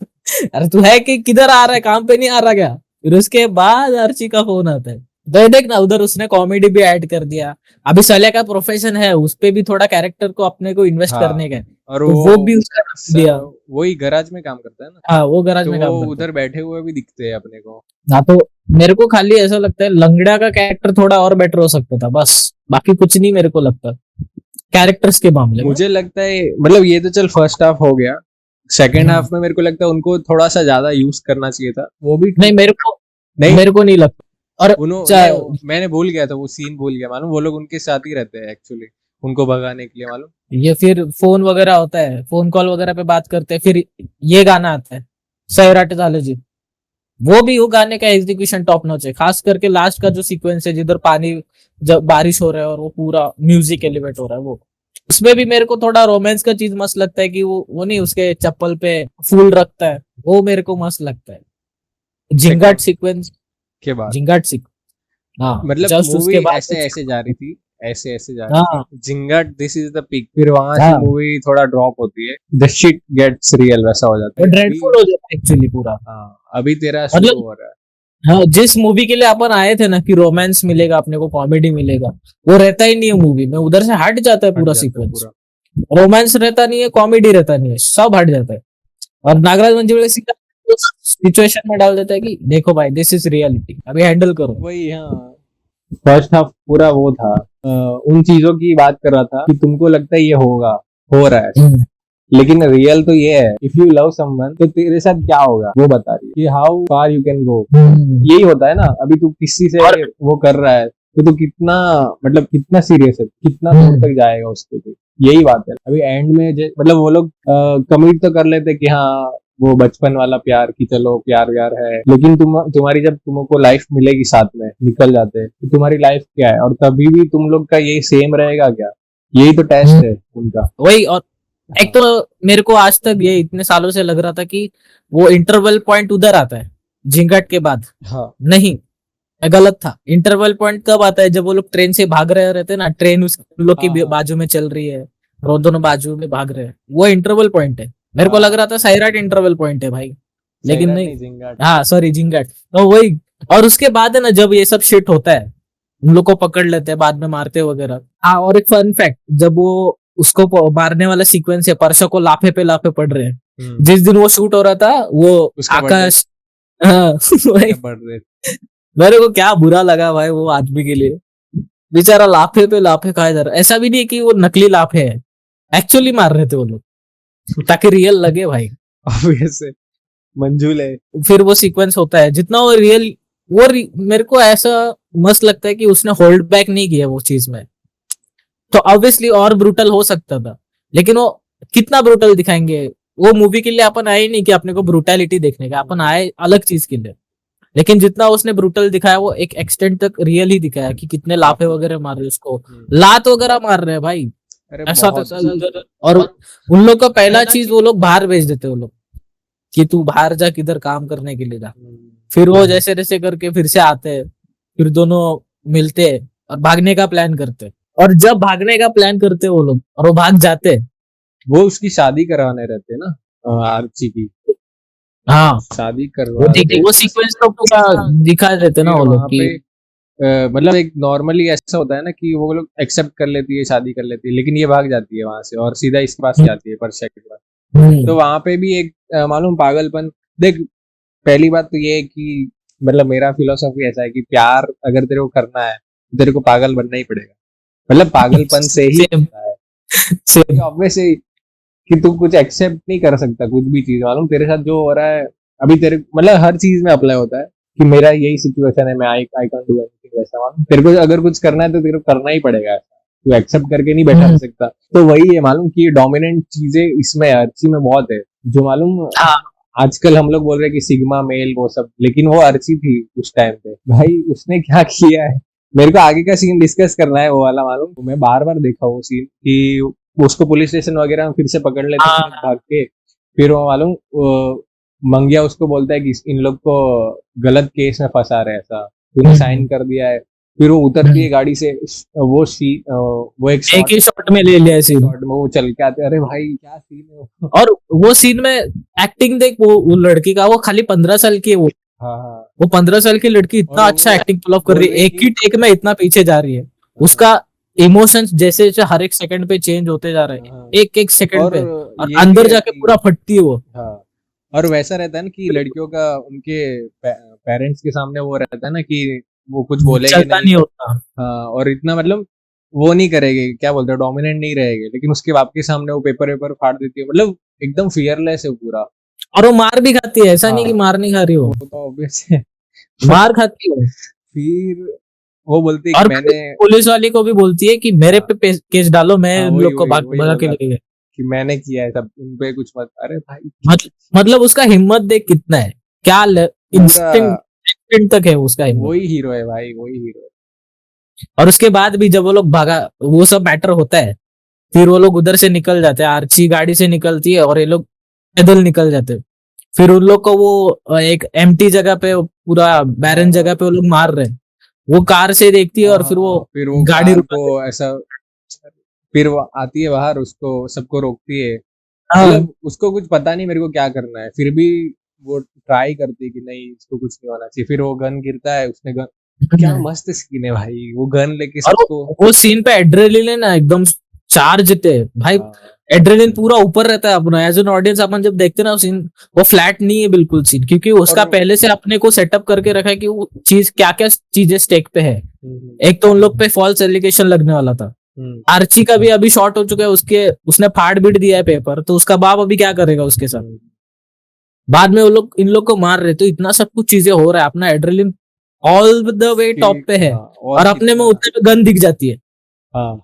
अरे तू है कि किधर आ रहा है, काम पे नहीं आ रहा क्या? फिर उसके बाद अर्ची का फोन आता है। तो ये देख ना, उधर उसने कॉमेडी भी ऐड कर दिया। अभी सलाह का प्रोफेशन है, उस पे भी थोड़ा कैरेक्टर को अपने को इन्वेस्ट हाँ। करने का है, और तो वो भी उसका दिया। वही गराज में काम करता है ना, हाँ, वो गराज तो में वो काम करता है। उधर बैठे हुए भी दिखते हैं अपने को। हाँ, तो मेरे को खाली ऐसा लगता है लंगड़ा का कैरेक्टर थोड़ा और बेटर हो सकता था, बस बाकी कुछ नहीं मेरे को लगता कैरेक्टर्स के मामले में। मुझे लगता है मतलब ये तो चल फर्स्ट हाफ हो गया, सेकेंड हाफ में मेरे को लगता है उनको थोड़ा सा ज्यादा यूज करना चाहिए था, वो भी नहीं, मेरे नहीं को नहीं लगता। और मैंने भूल गया था, वो सीन भूल गया मालूम, वो लोग उनके साथ ही रहते हैं एक्चुअली उनको भगाने के लिए मालूम। ये फिर फोन वगैरह होता है, फोन कॉल वगैरह पे बात करते हैं, फिर ये गाना आता है सैराटे साले जी, वो भी वो गाने का एग्जीक्यूशन टॉप नॉच है, खास करके लास्ट का जो सीक्वेंस है जिधर पानी, जब बारिश हो रहा है और वो पूरा म्यूजिक एलिवेट हो रहा है, वो उसमें भी मेरे को थोड़ा रोमांस का चीज मस्त लगता है कि वो नहीं उसके चप्पल पे फूल रखता है, वो मेरे को मस्त लगता है। जिंगाट सीक्वेंस, के बाद जिंगाट सीक्वेंस, हाँ, मतलब just मूवी उसके बाद ऐसे ऐसे जा रही थी, ऐसे ऐसे जा रही हाँ थी, जिंगट दिस इज द पिक, फिर वहां से हाँ, मूवी थोड़ा ड्रॉप होती है, द शिट गेट्स रियल वैसा हो जाता वो है अभी। ड्रेडफुल हो जाता है एक्चुअली पूरा। हाँ, अभी तेरा मतलब शुरू हो रहा है। हाँ, जिस मूवी के लिए अपन आए थे ना कि रोमांस मिलेगा अपने को, कॉमेडी मिलेगा, वो रहता ही नहीं है मूवी में, उधर से हट जाता है हट पूरा जाता है सीक्वेंस। पूरा। रोमांस रहता नहीं है, कॉमेडी रहता नहीं है, सब हट जाता है। और नागराज मंजुले सीधा सिचुएशन में डाल देता है कि देखो भाई दिस इज रियलिटी, अभी हैंडल करो। वही हाँ, फर्स्ट हाफ पूरा वो था, उन चीजों की बात कर रहा था कि तुमको लगता है ये होगा, हो रहा है, लेकिन रियल तो ये है, इफ यू लव समवन तो तेरे साथ क्या होगा वो बता रही है कि how far you can go. यही होता है ना, अभी तू किसी से वो कर रहा है तो तू कितना मतलब कितना सीरियस है, कितना दूर तक जाएगा उसके लिए, यही बात है। अभी एंड में मतलब वो लोग कमिट तो कर लेते कि हाँ वो बचपन वाला प्यार की चलो प्यार व्यार है, लेकिन तुम्हारी जब तुमको लाइफ मिलेगी साथ में निकल जाते हैं तो तुम्हारी लाइफ क्या है, और तभी भी तुम लोग का यही सेम रहेगा क्या, यही तो टेस्ट है उनका। वही, और एक तो मेरे को आज तक ये इतने सालों से लग रहा था कि वो इंटरवल पॉइंट उधर आता है झिंगट के बाद, हाँ नहीं गलत था। इंटरवल पॉइंट कब आता है, जब वो लोग ट्रेन से भाग रहे रहते हैं ना, ट्रेन उस लोग की हाँ। बाजू में चल रही है और वो दोनों बाजू में भाग रहे हैं, वो इंटरवल पॉइंट है। मेरे को लग रहा था सैराट इंटरवल पॉइंट है भाई, लेकिन नहीं, जिंगाट। हाँ सॉरी झिंगट, तो वही। और उसके बाद है ना जब ये सब शिट होता है, उन लोग को पकड़ लेते हैं, बाद में मारते वगैरह। हाँ, और एक फन फैक्ट, जब वो उसको मारने वाला सीक्वेंस है, परसों को लाफे पे लाफे पड़ रहे हैं, जिस दिन वो शूट हो रहा था वो उसका आकाश, हाँ वही। बढ़ रहे मेरे को क्या बुरा लगा भाई वो आदमी के लिए, बेचारा लाफे पे लाफे खाए जा रहा। ऐसा भी नहीं कि वो नकली लाफे है, एक्चुअली मार रहे थे वो लोग ताकि रियल लगे भाई। ऑब्वियस है, मंजूल है। फिर वो सीक्वेंस होता है, जितना वो रियल, मेरे को ऐसा मस्त लगता है कि उसने होल्ड बैक नहीं किया वो चीज में, तो ऑब्वियसली और ब्रूटल हो सकता था, लेकिन वो कितना ब्रूटल दिखाएंगे। वो मूवी के लिए अपन आए नहीं कि अपने को ब्रूटैलिटी देखने का, अपन आए अलग चीज के लिए, लेकिन जितना उसने ब्रूटल दिखाया वो एक एक्सटेंट तक रियल ही दिखाया कि कितने लाफे वगैरह मार रहे उसको, लात वगैरह मार रहे हैं भाई, ऐसा तो। और उन लोग का पहला चीज वो लोग बाहर भेज देते, वो लोग कि तू बाहर जा, किधर काम करने के लिए जा। फिर वो जैसे जैसे करके फिर से आते हैं, फिर दोनों मिलते हैं और भागने का प्लान करते हैं, और जब भागने का प्लान करते हैं वो लोग और वो भाग जाते हैं, वो उसकी शादी करवाने रहते हैं ना, आर्ची की हाँ शादी करवा वो सीक्वेंस तो पूरा दिखा देते ना वो लोग वहाँ पे मतलब एक नॉर्मली ऐसा होता है ना कि वो लोग एक्सेप्ट कर लेती है, शादी कर लेती है, लेकिन ये भाग जाती है वहां से और सीधा इसके पास ही आती है परशा के पास। तो वहां पे भी एक मालूम पागलपन देख, पहली बात तो ये है कि मतलब मेरा फिलोसॉफी ऐसा है कि प्यार अगर तेरे को करना है तो तेरे को पागल बनना ही पड़ेगा, मतलब पागलपन से ही होता है। ऑब्वियस है कि तू कुछ एक्सेप्ट नहीं कर सकता कुछ भी चीज, मालूम तेरे साथ जो हो रहा है अभी, तेरे मतलब हर चीज में अप्लाई होता है कि मेरा यही सिचुएशन है, मैं आई कांट डू एनीथिंग वैसा, मालूम तेरे को अगर कुछ करना है तो तेरे को करना ही पड़ेगा, ऐसा तू एक्सेप्ट करके नहीं बैठा रह सकता। तो वही है मालूम कि डोमिनेंट चीजें इसमें अर्ची में बहुत है, जो मालूम आजकल हम लोग बोल रहे हैं कि सिग्मा मेल वो सब, लेकिन वो अर्ची थी उस टाइम पे भाई, उसने क्या किया है। मेरे को आगे का सीन डिस्कस करना है वो वाला, मालूम मैं बार बार देखा वो सीन कि उसको पुलिस स्टेशन वगैरह में फिर से पकड़ लेते हैं भाग के, फिर वो मालूम मंगिया उसको बोलता है कि इन लोग को गलत केस में फंसा रहे ऐसा, तूने साइन कर दिया है। फिर वो उतरती है गाड़ी से, वो एक एक ही शॉट में ले लिया सीन। शॉट में वो चल के आते हैं, अरे भाई क्या सीन है वो। और वो सीन में एक्टिंग देख, वो लड़की का, वो खाली 15 साल की है वो हाँ हाँ। वो 15 साल की लड़की इतना और अच्छा वो एक्टिंग पुल ऑफ कर रही है, बोलने एक ही की- टेक में इतना पीछे जा रही है। उसका इमोशंस जैसे जैसे हर एक सेकंड पे चेंज होते जा रहे हैं, हाँ। एक एक सेकंड और पे, और ये भी अंदर है जाके कि- पूरा फटती है वो। हाँ, और वैसा रहता है ना कि लड़कियों का उनके पेरेंट्स के सामने वो रहता है ना कि वो कुछ बोलेंगे चलता नहीं होता। हाँ, और इतना मतलब वो नहीं करेगी, क्या बोलते हैं, डोमिनेंट नहीं रहेगी, लेकिन उसके बाप के सामने वो पेपर वेपर फाड़ देती है, मतलब एकदम फियरलेस है पूरा। और वो मार भी खाती है, ऐसा नहीं हाँ। कि मार नहीं खा रही हो, वो तो ऑब्वियस है। मार खाती है। फिर वो बोलती है और कि मैंने पुलिस वाली को भी बोलती है कि मेरे पे केस डालो, मैं हाँ, इन वही लोग को वही वही भगा बोल के रहा लेके था गया। कि मैंने किया है सब, उन पे कुछ मत, अरे भाई मतलब उसका हिम्मत देख कितना है, क्या इंस्टिंक्ट तक है उसका हिम्मत। वही हीरो है भाई, वही हीरो है। और उसके बाद भी जब वो लोग भागा, वो सब मैटर होता है, फिर वो लोग उधर से निकल जाते हैं, आर्ची गाड़ी से निकलती है और ये लोग पैदल निकल जाते हैं। फिर उन लोग को वो एक एम्प्टी जगह पे, पूरा बैरन जगह पे वो लोग मार रहे हैं, वो कार से देखती है और फिर हाँ, फिर वो गाड़ी कार रुका को ऐसा, फिर वो आती है बाहर, उसको सबको रोकती है, हाँ, मतलब उसको कुछ पता नहीं मेरे को क्या करना है, फिर भी वो ट्राई करती है कि नहीं इसको कुछ नहीं होना चाहिए। फिर वो गन गिरता है, उसने गन, क्या मस्त सीन है भाई, वो गन लेके और सबको वो सीन पे एड्रेनलिन ना एकदम चार्ज थे भाई, हाँ, एड्रेनलिन पूरा ऊपर रहता है अपना। एज एन ऑडियंस अपन जब देखते हैं ना सीन, वो फ्लैट नहीं है बिल्कुल सीन, क्योंकि उसका और पहले से अपने को सेटअप करके रखा है कि वो चीज क्या क्या चीजें स्टेक पे है। हम्म, एक तो उन लोग पे फॉल्स एलिगेशन लगने वाला था, हम्म, आर्ची का भी अभी शॉर्ट हो चुका है, उसके उसने फाड़ बीट दिया है पेपर, तो उसका बाप अभी क्या करेगा उसके साथ। हम्म, बाद में वो लोग इन लोग को मार रहे, तो इतना सब कुछ चीजें हो रहा है, अपना adrenaline all the way top पे है, हाँ, और अपने में कितना उतने पे गन दिख जाती है, हाँ,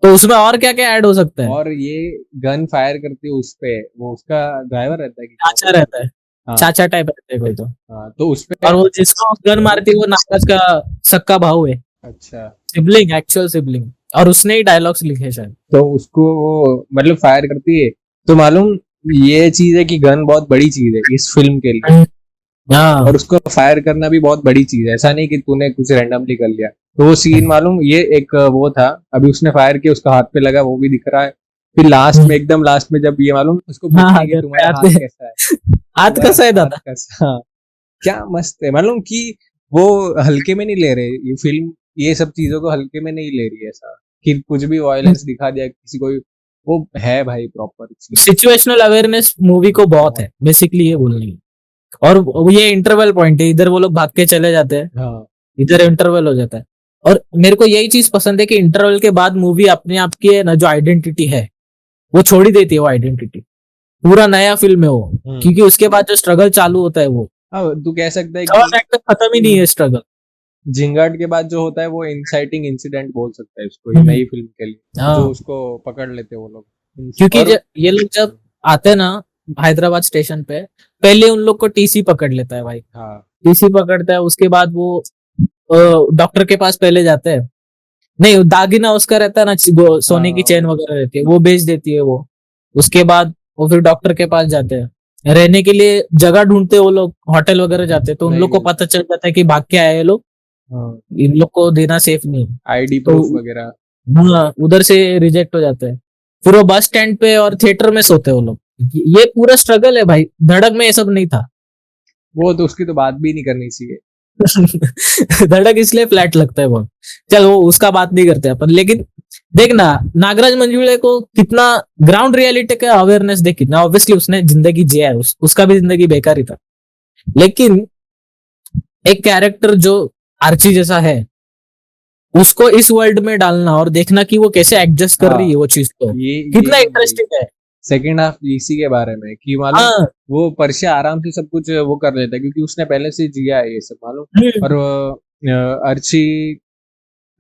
तो उसमें और क्या क्या ऐड हो सकता है। और ये गन फायर करती है उस पे, वो उसका ड्राइवर रहता है कि क्या चाचा बोलते रहता है, हैं? हाँ चाचा टाइप रहता है कोई तो। हाँ, तो उस पे और वो जिसको गन मारती है वो नागराज का सक्का भाऊ है, अच्छा, सिबलिंग, एक्चुअल सिबलिंग, और उसने ही डायलॉग्स लिखे शायद। तो उसको वो मतलब फायर करती है, तो मालूम ये चीज है कि गन बहुत बड़ी चीज है इस फिल्म के लिए, हाँ, और उसको फायर करना भी बहुत बड़ी चीज है, ऐसा नहीं कि तूने कुछ रैंडमली कर लिया। तो वो सीन मालूम, ये एक वो था, अभी उसने फायर किया, उसका हाथ पे लगा, वो भी दिख रहा है। फिर लास्ट में, एकदम लास्ट में जब ये मालूम उसको हाँ, पूछती हाँ, है कि घर पे तुम्हारा आते हाथ हैं। कैसा है, हाथ तुम्हारा कैसा है हाथ दादा? कैसा, हाँ, क्या मस्त है, मालूम कि वो हल्के में नहीं ले रहे ये फिल्म, ये सब चीजों को हल्के में नहीं ले रही है, ऐसा कि कुछ भी वायलेंस दिखा दिया किसी को, वो है भाई प्रॉपर चीज। सिचुएशनल अवेयरनेस मूवी को बहुत है, बेसिकली ये बोलनी है। और ये इंटरवल पॉइंट है, इधर वो लोग भाग के चले जाते हैं, हाँ इधर इंटरवल हो जाता है। और मेरे को यही चीज पसंद है कि इंटरवल के बाद मूवी अपने आप की है ना, जो आइडेंटिटी है वो छोड़ ही देती है, वो आइडेंटिटी पूरा नया फिल्म है वो, क्योंकि उसके बाद जो स्ट्रगल चालू होता है वो हाँ, तू कह सकता है थर्ड कि एक्ट तक खत्म ही नहीं है स्ट्रगल। झिंगाट के बाद जो होता है वो इंसाइटिंग इंसिडेंट बोल सकता है उसको, ये नई फिल्म के लिए हाँ, जो उसको पकड़ लेते हैं वो लोग। क्योंकि और ये लोग जब आते हैं ना हैदराबाद स्टेशन पे, पहले उन लोग को टीसी पकड़ लेता है भाई, हाँ टीसी पकड़ता है, उसके बाद वो डॉक्टर के पास पहले जाते हैं, नहीं दागिना उसका रहता है ना, वो सोने की चेन वगैरह रहती है, वो बेच देती है वो। उसके बाद वो फिर डॉक्टर के पास जाते हैं, रहने के लिए जगह ढूंढते हैं वो लोग, होटल वगैरह जाते हैं, तो उन नहीं लोग को मिलता। पता चल जाता है कि भाग के आए ये लोग, हाँ, इन लोग को देना सेफ नहीं है। आईडी तो प्रूफ वगैरह। हाँ, उधर से रिजेक्ट हो जाते हैं। फिर वो बस स्टैंड पे और थिएटर में सोते हैं वो लोग। ये पूरा स्ट्रगल है भाई, धड़क में ये सब नहीं था। वो तो उसकी तो बात भी नहीं करनी चाहिए। धड़क इसलिए फ्लैट लगता है बहुत। चल वो उसका बात नहीं करते अपन, लेकिन देखना नागराज मंजुले को कितना ग्राउंड रियलिटी का अवेयरनेस देख, कितना ऑब्वियसली उसने जिंदगी जिया है, उसका भी जिंदगी बेकार ही था, लेकिन एक कैरेक्टर जो आर्ची जैसा है उसको इस वर्ल्ड में डालना और देखना कि वो कैसे एडजस्ट कर रही है वो चीज को, कितना इंटरेस्टिंग है। सेकेंड हाफ इसी के बारे में कि मालूम हाँ, वो पर्शिया आराम से सब कुछ वो कर लेता है, क्योंकि उसने पहले से जिया है ये सब मालूम। और अर्ची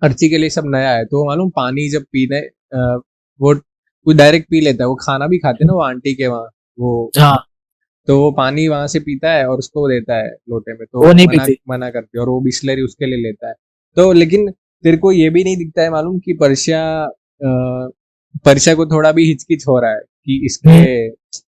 अर्ची के लिए सब नया है, तो मालूम पानी जब पीने वो डायरेक्ट पी लेता है, वो खाना भी खाते हैं ना वो आंटी के वहाँ, वो हाँ, तो वो पानी वहां से पीता है और उसको देता है लोटे में, तो वो नहीं मना पीती। मना करती है, और वो बिस्लरी उसके लिए लेता है। तो लेकिन तेरे को ये भी नहीं दिखता है मालूम कि पर्शिया को थोड़ा भी हिचकिच हो रहा है कि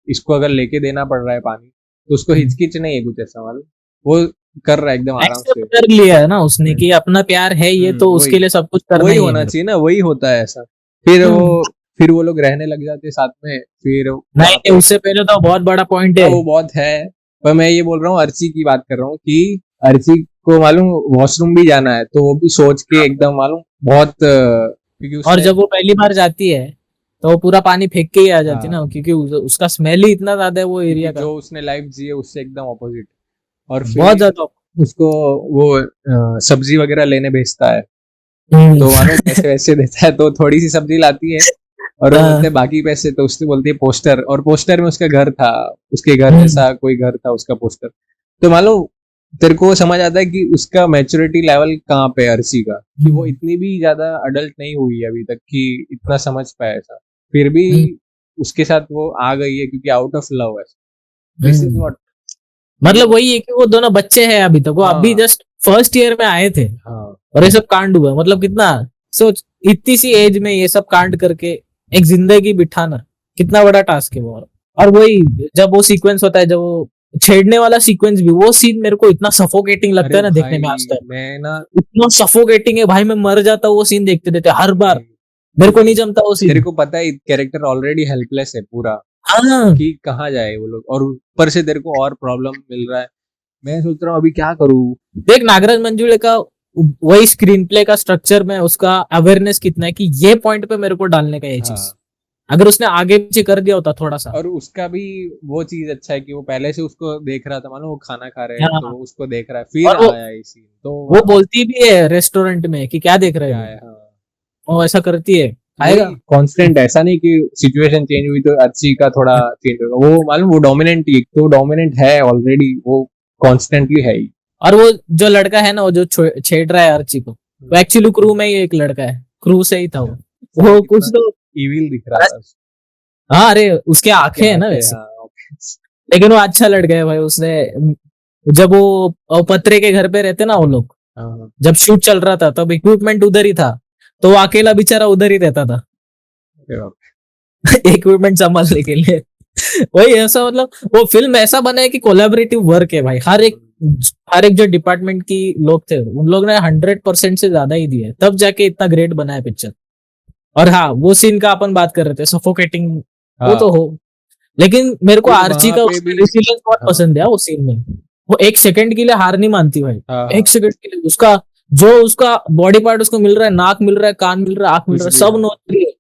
इसको अगर लेके देना पड़ रहा है पानी, तो उसको हिचकिच नहीं है कुछ ऐसा मालूम। वो कर रहा है एकदम आराम से। एक्सेप्ट कर लिया है ना उसने कि अपना प्यार है ये, तो उसके वही लिए सब कुछ करना वही ही है होना मेरे चाहिए ना, वही होता है ऐसा। फिर हम्म। फिर वो लोग रहने लग जाते हैं साथ में, फिर को। वहाँ नहीं पे उससे पहले तो बहुत बड़ा पॉइंट हाँ, है। वो बहुत है। पर मैं ये बोल रहा हूँ, अर्ची की बात कर रहा हूँ कि अर्ची को मालूम वॉशरूम भी जाना है, तो वो भी सोच के एकदम मालूम बहुत क्योंकि और उसने जब वो पहली बार जाती है तो वो पूरा पानी फेंक के ही आ जाती है हाँ ना, क्योंकि उसका स्मेल ही इतना ज्यादा है वो क्योंकि एरिया का। जो उसने लाइफ जी है उससे एकदम ऑपोजिट। और बहुत फिर ज्यादा। उसको वो सब्जी वगैरह लेने भेजता है, हम्म। तो मालूम पैसे वैसे देता है, तो थोड़ी सी सब्जी लाती है और वो बोलते हाँ, हैं बाकी पैसे, तो उसने बोलती है पोस्टर, और पोस्टर में उसका घर था, उसके घर हम्म, जैसा कोई घर था उसका पोस्टर। तो मालूम तेरे को समझ आता है कि उसका मैच्योरिटी लेवल कहाँ पे है अर्शी का, कि वो इतनी भी ज्यादा अडल्ट नहीं हुई है अभी तक कि इतना समझ पाए ऐसा। फिर भी हम्म, उसके साथ वो आ गई है क्योंकि आउट ऑफ लव है। This is hmm. व्हाट मतलब मतलब। वही है कि वो दोनों बच्चे हैं अभी तक, वो अभी हाँ जस्ट फर्स्ट ईयर में आए थे हाँ और ये सब कांड हुआ। मतलब कितना सोच, इतनी सी एज में ये सब कांड करके एक जिंदगी बिठाना कितना बड़ा टास्क है वो। और वही जब वो सीक्वेंस होता है, जब वो छेड़ने वाला सीक्वेंस भी, वो सीन मेरे को इतना सफोकेटिंग लगता अरे है ना देखने में भाई आज तक। मैं ना इतना सफोकेटिंग है भाई, मैं मर जाता हूँ वो सीन देखते देखते हर बार। मेरे को नहीं जमता वो तेरे सीन। को पता है कैरेक्टर ऑलरेडी हेल्पलेस है पूरा, हाँ, कि कहाँ जाए वो लोग, और ऊपर से तेरे को और प्रॉब्लम मिल रहा है। मैं सोच रहा हूँ अभी क्या करूँ। देख नागराज मंजुले का वही स्क्रीन प्ले का स्ट्रक्चर में उसका अवेयरनेस कितना है कि ये पॉइंट पे मेरे को डालने का ये चीज। हाँ अगर उसने आगे पीछे कर दिया होता थोड़ा सा। और उसका भी वो चीज अच्छा है कि वो पहले से उसको देख रहा था, मानो वो खाना खा रहे हैं तो हाँ, वो उसको देख रहा है, फिर और वो आया ये सीन, तो वो वाह बोलती भी है रेस्टोरेंट में कि क्या देख रहे क्या हो, है। हाँ वो ऐसा करती है, वही खाएगा। कांस्टेंट, ऐसा नहीं कि सिचुएशन चेंज हुई तो अच्छी का थोड़ा चेंज होगा, वो मालूम वो डोमिनेंट ही तो डोमिनेंट है ऑलरेडी, वो कॉन्स्टेंटली है ही। और वो जो लड़का है ना, वो जो छेड़ रहा है अर्ची को, वो एक्चुअली क्रू में ही एक लड़का है, क्रू से ही था वो। साला वो कुछ कितना तो। इविल दिख रहा था। हाँ, अरे उसके आंखें क्या है ना आंखें, वैसे। हाँ okay। लेकिन वो अच्छा लड़का है भाई। उसने जब वो पत्रे के घर पे रहते ना वो लोग, हाँ हाँ। जब शूट चल रहा था तब इक्विपमेंट उधर ही था, तो वो अकेला बेचारा उधर ही रहता था अरे बाप इक्विपमेंट संभालने के लिए। वही ऐसा, मतलब वो फिल्म ऐसा बना है कि कोलैबोरेटिव वर्क है भाई। हर एक जो डिपार्टमेंट की लोग थे उन लोग ने 100% से ज्यादा ही दिए, तब जाके इतना ग्रेट बना है पिक्चर। और हाँ, वो सीन का अपन बात कर रहे थे सफोकेटिंग, वो हाँ तो हो। लेकिन मेरे को फिर आर्ची वहां का पे उसका भी रेसिलियंस बहुत हाँ पसंद है वो सीन में। वो एक सेकंड के लिए हार नहीं मानती भाई। हाँ एक हाँ सेकंड के लिए उसका जो उसका बॉडी पार्ट उसको मिल रहा है, नाक मिल रहा है, कान मिल रहा है, आंख मिल कुछ रहा है, भी सब हाँ नोच रही है।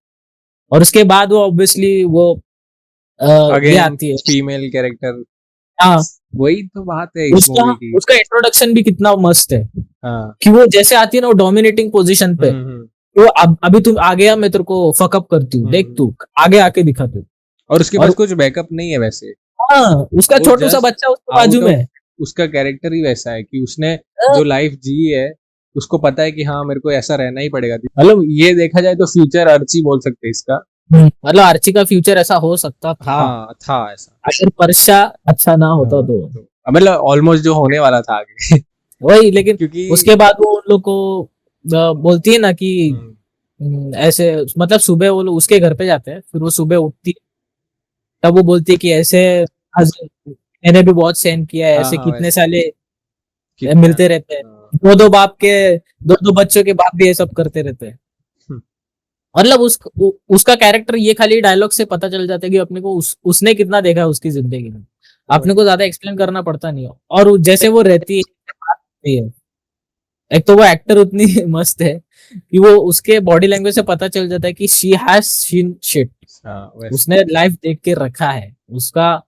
और उसके बाद वो ऑब्वियसली वो ये अगेन आती है। Female character. हाँ, वही तो बात है इस उसका मूवी की। उसका इंट्रोडक्शन भी कितना मस्त है हाँ कि वो जैसे आती है ना वो डोमिनेटिंग पोजीशन पे। हम्म। वो अभी तुम आ गया, मैं तेरे को फकअप करती हूँ, देख हम्म। तू आगे आके दिखा तू। और उसके और पास कुछ बैकअप नहीं है वैसे, हाँ, उसका वो छोटू सा जस्ट बच्चा उसके बाजू आउट में ऑफ, है। उसका कैरेक्टर ही वैसा है कि उसने हाँ, जो लाइफ जी है उसको पता है कि हाँ मेरे को ऐसा रहना ही पड़ेगा। मतलब ये देखा जाए तो फ्यूचर अर्ची बोल सकते हैं इसका। मतलब आर्ची का फ्यूचर ऐसा हो सकता था हाँ था ऐसा। अगर परशा अच्छा ना होता हाँ तो। तो मतलब ऑलमोस्ट जो होने वाला था आगे वही, लेकिन क्योंकि उसके बाद वो उन लोग को बोलती है ना कि हम्म, ऐसे, मतलब सुबह वो लोग उसके घर पे जाते हैं, फिर वो सुबह उठती है, तब वो बोलती है कि ऐसे आज मैंने भी बहुत सहन किया है, हाँ ऐसे हाँ कितने वैसे साले कितना मिलते रहते हैं, हाँ, दो दो बाप के, दो बच्चों के बाप भी ये सब करते रहते हैं। हम्म, मतलब उसका कैरेक्टर ये खाली डायलॉग से पता चल जाता है कि अपने को उसने कितना देखा है उसकी जिंदगी में। अपने को ज्यादा एक्सप्लेन करना पड़ता नहीं हो। और जैसे वो रहती है, एक तो वो एक्टर उतनी मस्त है कि वो उसके बॉडी लैंग्वेज से पता चल जाता है कि शी हैज सीन शिट। हाँ वैसे उसने लाइफ देख के रखा है। उसका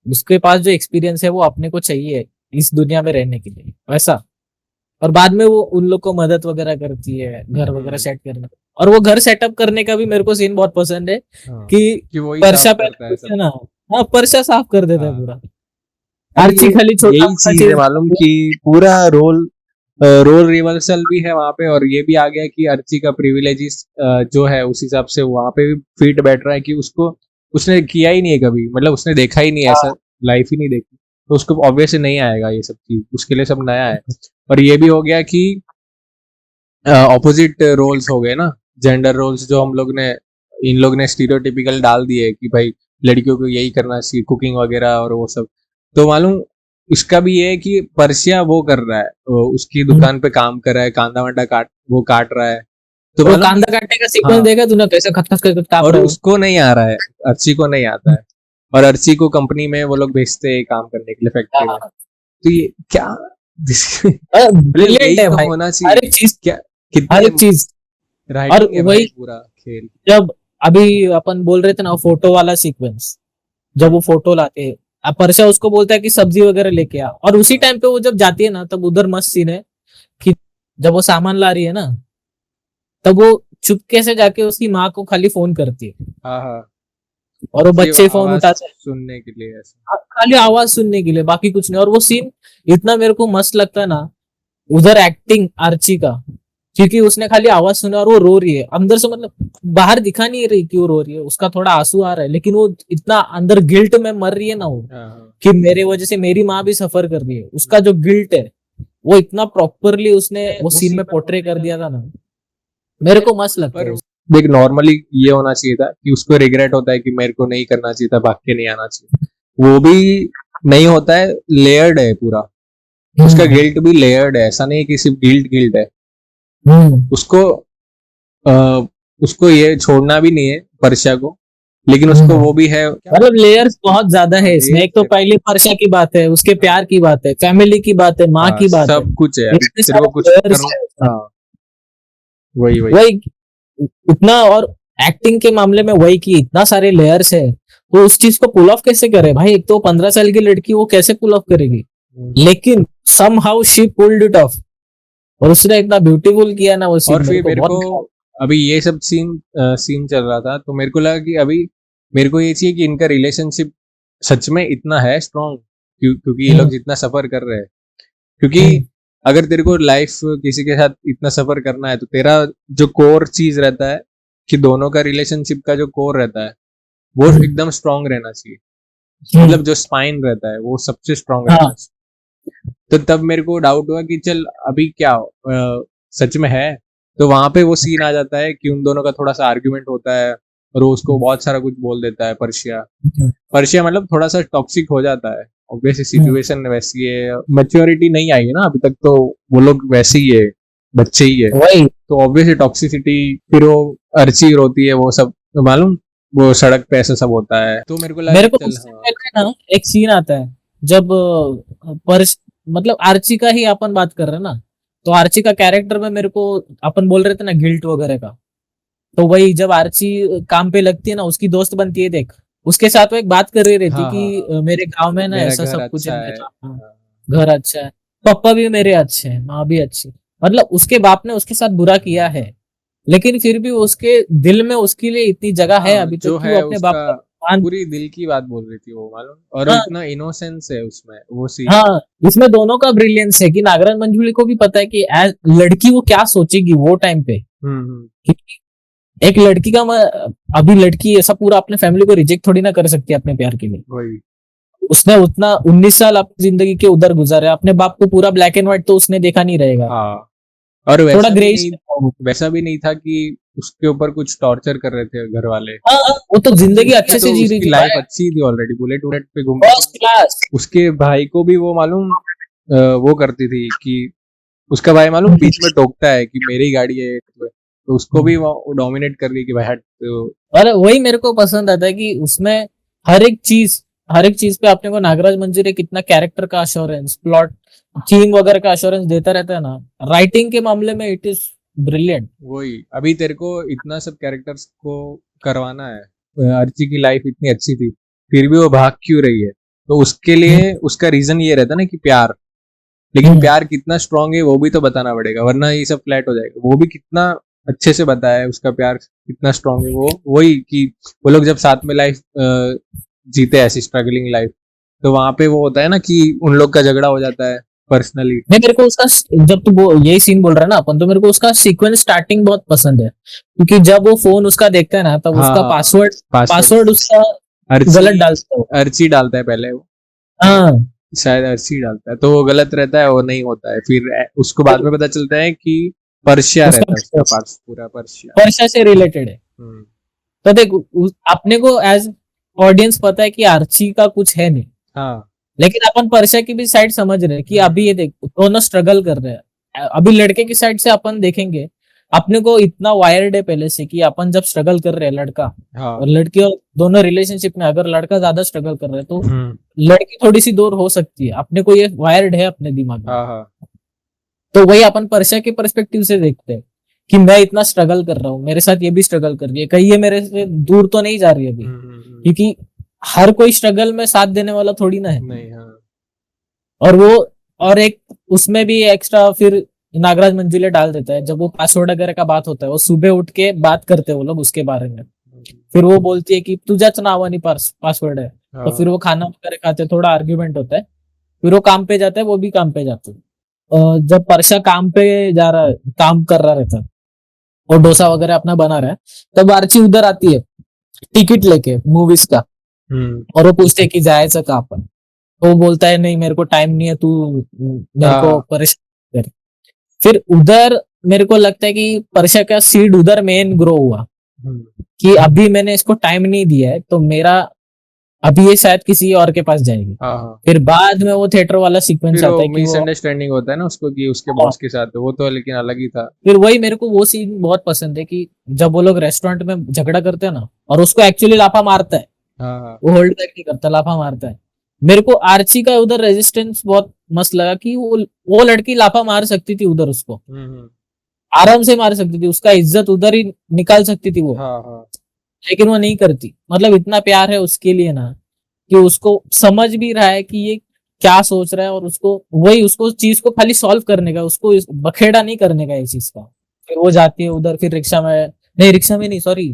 उसके पास जो एक्सपीरियंस है वो अपने को चाहिए इस दुनिया में रहने के लिए वैसा। और बाद में वो उन लोग को मदद वगैरह करती है घर वगैरह सेट करने में। और वो घर सेटअप करने का भी मेरे को सीन बहुत पसंद है हाँ कि कि वही परछा साफ पहले करता है पूछते सब। हैं ना। हाँ, परछा साफ कर देता है हाँ पूरा। अरे आर्ची ये खाली छोटा यही मोटा चीज है चीज। मालूम कि पूरा रोल रिवर्सल भी है वहां पे, और ये भी आ गया कि अर्ची का प्रिविलेजेस जो है उस हिसाब से वहां पे भी फिट बैठ रहा है कि उसको उसने किया ही नहीं है कभी, मतलब उसने देखा ही नहीं है ऐसा, लाइफ ही नहीं देखी, तो उसको ऑब्वियसली नहीं आएगा ये सब चीज, उसके लिए सब नया है। और ये भी हो गया कि ऑपोजिट रोल्स हो गए ना, जेंडर रोल्स जो हम लोग ने इन लोग ने स्टीरियोटिपिकल डाल दिए कि भाई लड़कियों को यही करना चाहिए, कुकिंग वगैरह और वो सब। तो मालूम उसका भी ये है कि पर्शिया वो कर रहा है, उसकी दुकान पे काम कर रहा है, कांदा वांदा काट रहा है, तो वो मालूम कांदा काटने का सीक्वेंस हाँ। देखा तूने, कैसे खत खत कर काट और रहा है वो? उसको नहीं आ रहा है, अर्ची को नहीं आता है, और अर्ची को कंपनी में वो लोग भेजते हैं काम करने के लिए फैक्ट्री में। हाँ, तो ये क्या ब्रिलियंट यही है तो भाई, होना हर चाहिए एक चीज, क्या, हर कितने एक चीज। और राइटिंग है भाई वही पूरा खेल। जब अभी अपन बोल रहे थे ना फोटो वाला सीक्वेंस, जब वो फोटो लाते हैं, अब परसा उसको बोलता है कि सब्जी वगैरह लेके आ, और उसी टाइम पे वो जब जाती है ना, तब उधर मस्त सीन है कि जब वो सामान ला रही है ना, तब वो चुपके से जाके उसकी माँ को खाली फोन करती है, हाँ हाँ, और वो सिर्फ बच्चे फोन आवाज उठाते हैं सुनने के लिए ऐसा। खाली आवाज सुनने के लिए, बाकी कुछ नहीं। और वो सीन इतना मेरे को मस्त लगता है ना, उधर एक्टिंग आर्ची का, क्योंकि उसने खाली आवाज सुना और वो रो रही है अंदर से, मतलब बाहर दिखा नहीं रही कि वो रो रही है, उसका थोड़ा आंसू आ रहा है, लेकिन वो इतना अंदर गिल्ट में मर रही है ना वो, हाँ हाँ। कि मेरे वजह से मेरी माँ भी सफर कर रही है, उसका जो गिल्ट है वो इतना प्रॉपरली उसने वो सीन में पोर्ट्रे कर दिया था ना, मेरे को मस्त लगता पर है। देख, नॉर्मली ये होना चाहिए था कि उसको रिग्रेट होता है कि मेरे को नहीं करना चाहिए था, भाग के नहीं आना चाहिए, वो भी नहीं होता है, लेयर्ड है पूरा, उसका गिल्ट भी लेयर्ड है, ऐसा नहीं कि सिर्फ गिल्ट गिल्ट है। उसको उसको ये छोड़ना भी नहीं है पर्शिया को, लेकिन उसको वो भी है, मतलब लेयर्स बहुत ज्यादा है इसमें। एक तो layers है। पहले परशा की बात है, उसके प्यार की बात है, फैमिली की बात है, माँ हाँ, की बात है, सब कुछ है, अभी इतने तेरे को सारे कुछ layers करना। है उसमें। हाँ, वही वही। वही उतना, और एक्टिंग के मामले में वही की इतना सारे लेयर्स है, तो उस चीज को पुल ऑफ कैसे करे भाई? एक तो 15 साल की लड़की, वो कैसे पुल ऑफ करेगी? लेकिन somehow she pulled it of, और उसने इतना ब्यूटीफुल किया ना वो और सीन, मेरे फिर को मेरे को बहुत। अभी ये सब सीन चल रहा था, तो मेरे को लगा कि अभी मेरे को ये चाहिए कि इनका रिलेशनशिप सच में इतना है स्ट्रांग, क्योंकि ये लोग जितना सफर कर रहे हैं, क्योंकि अगर तेरे को लाइफ किसी के साथ इतना सफर करना है, तो तेरा जो कोर चीज रहता है, कि दोनों का रिलेशनशिप का जो कोर रहता है वो एकदम स्ट्रांग रहना चाहिए, मतलब जो स्पाइन रहता है वो सबसे स्ट्रांग हाँ, रहना चाहिए। तो तब मेरे को डाउट हुआ कि चल अभी क्या सच में है, तो वहां पे वो सीन आ जाता है कि उन दोनों का थोड़ा सा आर्ग्यूमेंट होता है, और वो उसको बहुत सारा कुछ बोल देता है पर्शिया। पर्शिया मतलब थोड़ा सा टॉक्सिक हो जाता है, ऑब्वियसली सिचुएशन वैसी है, मैच्योरिटी नहीं आई है ना अभी तक, तो वो लोग वैसे ही है, बच्चे ही है, वही तो ऑब्वियसली टॉक्सिसिटी। फिर वो अर्ची रोती है, वो सब तो मालूम, वो सड़क पे ऐसा सब होता है, तो मेरे को लगा मेरे कि को चल उससे हाँ। पहले ना एक सीन आता है, जब पर्श मतलब आर्ची का ही अपन बात कर रहे हैं ना, तो आर्ची का कैरेक्टर में मेरे को, अपन बोल रहे थे ना गिल्ट वगैरह का, तो वही जब आर्ची काम पे लगती है ना, उसकी दोस्त बनती है देख, उसके साथ वो एक बात कर रही रहती हाँ हाँ कि हाँ, मेरे गांव में ना मेरा ऐसा घर सब कुछ है, अच्छा है। मेरा हाँ, घर अच्छा है, पापा भी मेरे अच्छे हैं, माँ भी अच्छी, मतलब उसके बाप ने उसके साथ बुरा किया है, लेकिन फिर भी उसके दिल में उसके लिए इतनी जगह है हाँ, अभी तक जो कि वो है अपने बाप उसका का मान। पूरी दिल की बात बोल रही थी वो, मालूम, और हाँ, इतना इनोसेंस है उसमें वो सीन। हाँ, इसमें दोनों का ब्रिलियंस है कि नागराज मंजुली को भी पता है कि लड़की वो क्या सोचेगी वो टाइम पे, हम्म। कि एक लड़की का अभी लड़की ऐसा पूरा अपने फैमिली को रिजेक्ट थोड़ी ना कर सकती है अपने प्यार के लिए। वही। उसने उतना 19 साल अपनी जिंदगी के उधर गुजारे, अपने बाप को पूरा ब्लैक एंड व्हाइट तो उसने देखा नहीं रहेगा, हाँ, और थोड़ा वैसा भी ग्रेइश। नहीं, वैसा भी नहीं था कि उसके ऊपर कुछ टॉर्चर कर रहे थे घर वाले। हाँ, वो तो जिंदगी अच्छे तो से जी रही उसकी थी लाइफ भाई, अच्छी थी ऑलरेडी, बुलेट वुलेट पे घूम। First class. उसके भाई को भी वो मालूम, वो करती थी कि उसका भाई मालूम बीच में टोकता है कि मेरी गाड़ी है, तो उसको भी वो डोमिनेट कर रही कि भाई हट, तो और वही मेरे को पसंद आता है कि उसमें हर एक चीज पे अपने को नागराज मंजूरी कितना कैरेक्टर का अश्योरेंस, प्लॉट थीम वगैरह का अश्योरेंस देता रहता है ना, राइटिंग के मामले में इट इज ब्रिलियंट। वही। अभी तेरे को इतना सब कैरेक्टर्स को करवाना है, अर्ची की लाइफ इतनी अच्छी थी, फिर भी वो भाग क्यों रही है, तो उसके लिए उसका रीजन ये रहता ना कि प्यार, लेकिन प्यार कितना स्ट्रांग है वो भी तो बताना पड़ेगा, वरना ये सब फ्लैट हो जाएगा। वो भी कितना अच्छे से बताया है उसका प्यार कितना स्ट्रांग है, वो वही कि वो लोग जब साथ में लाइफ जीते ऐसी स्ट्रगलिंग लाइफ, तो वहां पे वो होता है ना कि उन लोग का झगड़ा हो जाता है पर्सनली। नहीं, मेरे को उसका, जब तू यही सीन बोल रहा है ना अपन, तो मेरे को उसका सीक्वेंस स्टार्टिंग बहुत पसंद है, क्योंकि जब वो फोन उसका देखता है ना, तब हाँ उसका हाँ, पासवर्ड उसका गलत डालता है वो। अर्ची डालता है पहले वो, हाँ, शायद अर्ची डालता है, तो वो गलत रहता है, वो नहीं होता है, फिर उसको बाद में पता चलता है कि पर्शिया रहता है उसका उसका पास, पूरा पर्शिया। वर्षा से रिलेटेड है। हम्म। तो देख अपने को एज ऑडियंस पता है कि आर्ची का कुछ है नहीं, हाँ, लेकिन अपन परशा की भी साइड समझ रहे हैं कि अभी ये देख दोनों स्ट्रगल कर रहे हैं। अभी लड़के की साइड से अपन देखेंगे, अपने को इतना वायर्ड है पहले से कि अपन जब स्ट्रगल कर रहे हैं लड़का हाँ। और लड़की, और दोनों रिलेशनशिप में अगर लड़का ज्यादा स्ट्रगल कर रहा है तो हम्म। लड़की थोड़ी सी दूर हो सकती है, अपने को ये वायर्ड है अपने दिमाग में। हाँ हाँ तो वही अपन परशा के पर्सपेक्टिव से देखते हैं कि मैं इतना स्ट्रगल कर रहा हूँ, मेरे साथ ये भी स्ट्रगल कर रही है, कहीं ये मेरे से दूर तो नहीं जा रही है अभी, क्योंकि हर कोई स्ट्रगल में साथ देने वाला थोड़ी ना है। नहीं। हाँ और वो, और एक उसमें भी एक्स्ट्रा फिर नागराज मंजुले डाल देता है, जब वो पासवर्ड वगैरह का बात होता है, वो सुबह उठ के बात करते हैं वो लोग उसके बारे में। फिर वो बोलती है कि तुझ्याच नावानी पासवर्ड है, तो फिर वो खाना वगैरह खाते हैं, थोड़ा आर्ग्यूमेंट होता है, फिर वो काम पे जाता है, वो भी काम पे जाते हैं। जब परशा काम पे जा रहा है, काम कर रहा रहता है और डोसा वगैरह अपना बना रहा है, तब आर्ची उधर आती है टिकट लेके मूवीज का, और वो पूछते है कि जायचं का अपन, तो वो बोलता है नहीं मेरे को टाइम नहीं है, तू मेरे को हाँ। परेशान कर। फिर उधर मेरे को लगता है कि परशा का सीड उधर मेन ग्रो हुआ कि अभी मैंने इसको टाइम नहीं दिया है, तो मेरा अभी ये शायद किसी और के पास जाएगी। हाँ। फिर बाद में वो थिएटर वाला सीक्वेंस फिर आता वो है कि वो, मिसअंडरस्टैंडिंग होता है ना उसको कि उसके बॉस के साथ, वो तो लेकिन अलग ही था। फिर वही मेरे को वो सीन बहुत पसंद है कि जब वो लोग रेस्टोरेंट में झगड़ा करते हैं ना, और उसको एक्चुअली लाफा मारता है, हाँ हाँ वो होल्ड बैक नहीं करता, लाफा मारता है। मेरे को आर्ची का उधर रेजिस्टेंस बहुत मस्त लगा कि वो लड़की लाफा मार सकती थी उधर, उसको आराम से मार सकती थी, उसका इज्जत उधर ही निकाल सकती थी वो, हाँ हाँ लेकिन वो नहीं करती। मतलब इतना प्यार है उसके लिए ना, कि उसको समझ भी रहा है कि ये क्या सोच रहा है, और उसको वही, उसको चीज को खाली सॉल्व करने का, उसको बखेड़ा नहीं करने का ये चीज का। फिर वो जाती है उधर, फिर रिक्शा में, नहीं रिक्शा में नहीं, सॉरी,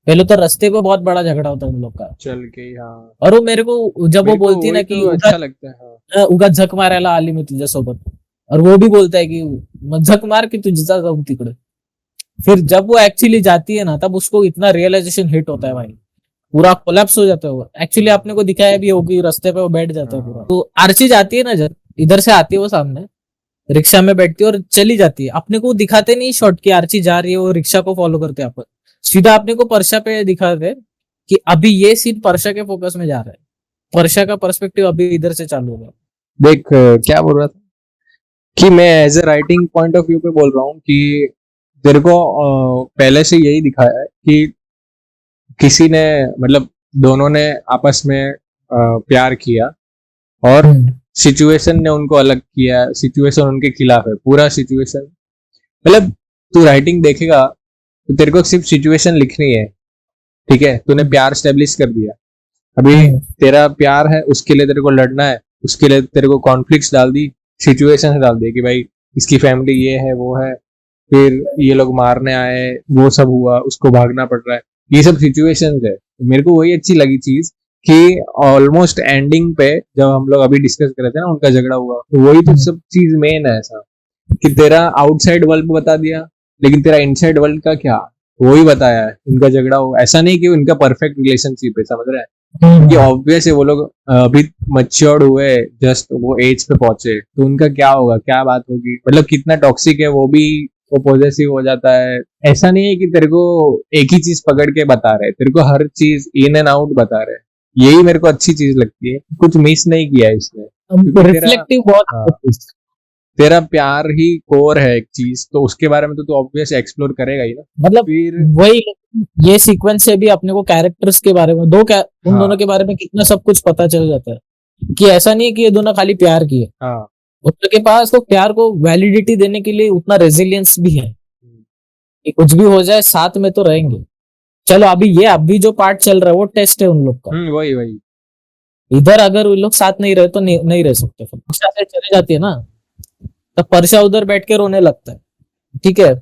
पहले तो रास्ते पे बहुत बड़ा झगड़ा होता है उन लोग का। चल के। हाँ और वो मेरे को जब वो मेरे को बोलती है ना वही कि तो अच्छा लगता है। हाँ उगा झक मारायला आली मी तुझ्यासोबत, और वो भी बोलता है कि मग झक मार की तुझा जाऊं तिकडे। फिर जब वो एक्चुअली जाती है ना, तब उसको इतना रियलाइजेशन हिट होता है भाई, पूरा कोलैप्स हो जाता है वो। एक्चुअली आपने को दिखाया भी होगी, रास्ते पे वो बैठ जाता है पूरा। तो आर्ची जाती है ना, जब इधर से आती है वो सामने, रिक्शा में बैठती है और चली जाती है, अपने को दिखाते नहीं शॉट की आर्ची जा रही है, वो रिक्शा को फॉलो करते हैं अपन, सीधा अपने को परशा पे दिखाते कि अभी ये सीन परशा के फोकस में जा रहा है, परशा का पर्सपेक्टिव अभी इधर से चालू होगा। देख क्या बोल रहा था कि मैं as a writing point of view पे बोल रहा हूँ कि तेरे को पहले से यही दिखाया है कि किसी ने, मतलब दोनों ने आपस में प्यार किया और सिचुएशन ने उनको अलग किया, सिचुएशन उनके खिलाफ है, पूरा सिचुएशन। मतलब तू राइटिंग देखेगा तो तेरे को सिर्फ सिचुएशन लिखनी है, ठीक है, तूने प्यार स्टेब्लिश कर दिया, अभी तेरा प्यार है, उसके लिए तेरे को लड़ना है, उसके लिए तेरे को कॉन्फ्लिक्ट्स डाल दी, सिचुएशन डाल दी कि भाई इसकी फैमिली ये है वो है, फिर ये लोग मारने आए, वो सब हुआ, उसको भागना पड़ रहा है, ये सब सिचुएशंस है। मेरे को वही अच्छी लगी चीज कि ऑलमोस्ट एंडिंग पे जब हम लोग अभी डिस्कस कर रहे थे ना उनका झगड़ा हुआ, तो वही तो सब चीज मेन है ऐसा कि तेरा आउटसाइड वर्ल्ड बता दिया, लेकिन तेरा इनसाइड वर्ल्ड का क्या, वही बताया है। उनका झगड़ा हो, ऐसा नहीं कि उनका परफेक्ट रिलेशनशिप है, समझ रहे हैं कि ऑब्वियस है वो लोग अभी मच्योर्ड हुए, जस्ट वो एज पे पहुंचे, तो उनका क्या होगा, क्या बात होगी, मतलब कितना टॉक्सिक है वो भी, वो पॉजेसिव हो जाता है। ऐसा नहीं है कि तेरे को एक ही चीज पकड़ के बता रहे, तेरे को हर चीज इन एंड आउट बता रहे, यही मेरे को अच्छी चीज लगती है, कुछ मिस नहीं किया है इसने, क्योंकि रिफ्लेक्टिव बहुत, तेरा प्यार ही कोर है एक चीज, तो उसके बारे में तो तू ऑब्वियस एक्सप्लोर करेगा ही ना। मतलब फिर वही, ये सीक्वेंस से भी अपने को कैरेक्टर्स के बारे में उन दोनों के बारे में कितना सब कुछ पता चल जाता है कि ऐसा नहीं है कि ये दोनों खाली प्यार किए, हाँ उनके पास तो प्यार को वैलिडिटी देने के लिए उतना रेजिलियंस भी है कि कुछ भी हो जाए साथ में तो रहेंगे। चलो अभी जो पार्ट चल रहा है वो टेस्ट है उन लोग का, वही वही इधर अगर उन लोग साथ नहीं रहे तो नहीं रह सकते। फिर परशा से चले जाती है ना, तब परशा उधर बैठ के रोने लगता है, ठीक है।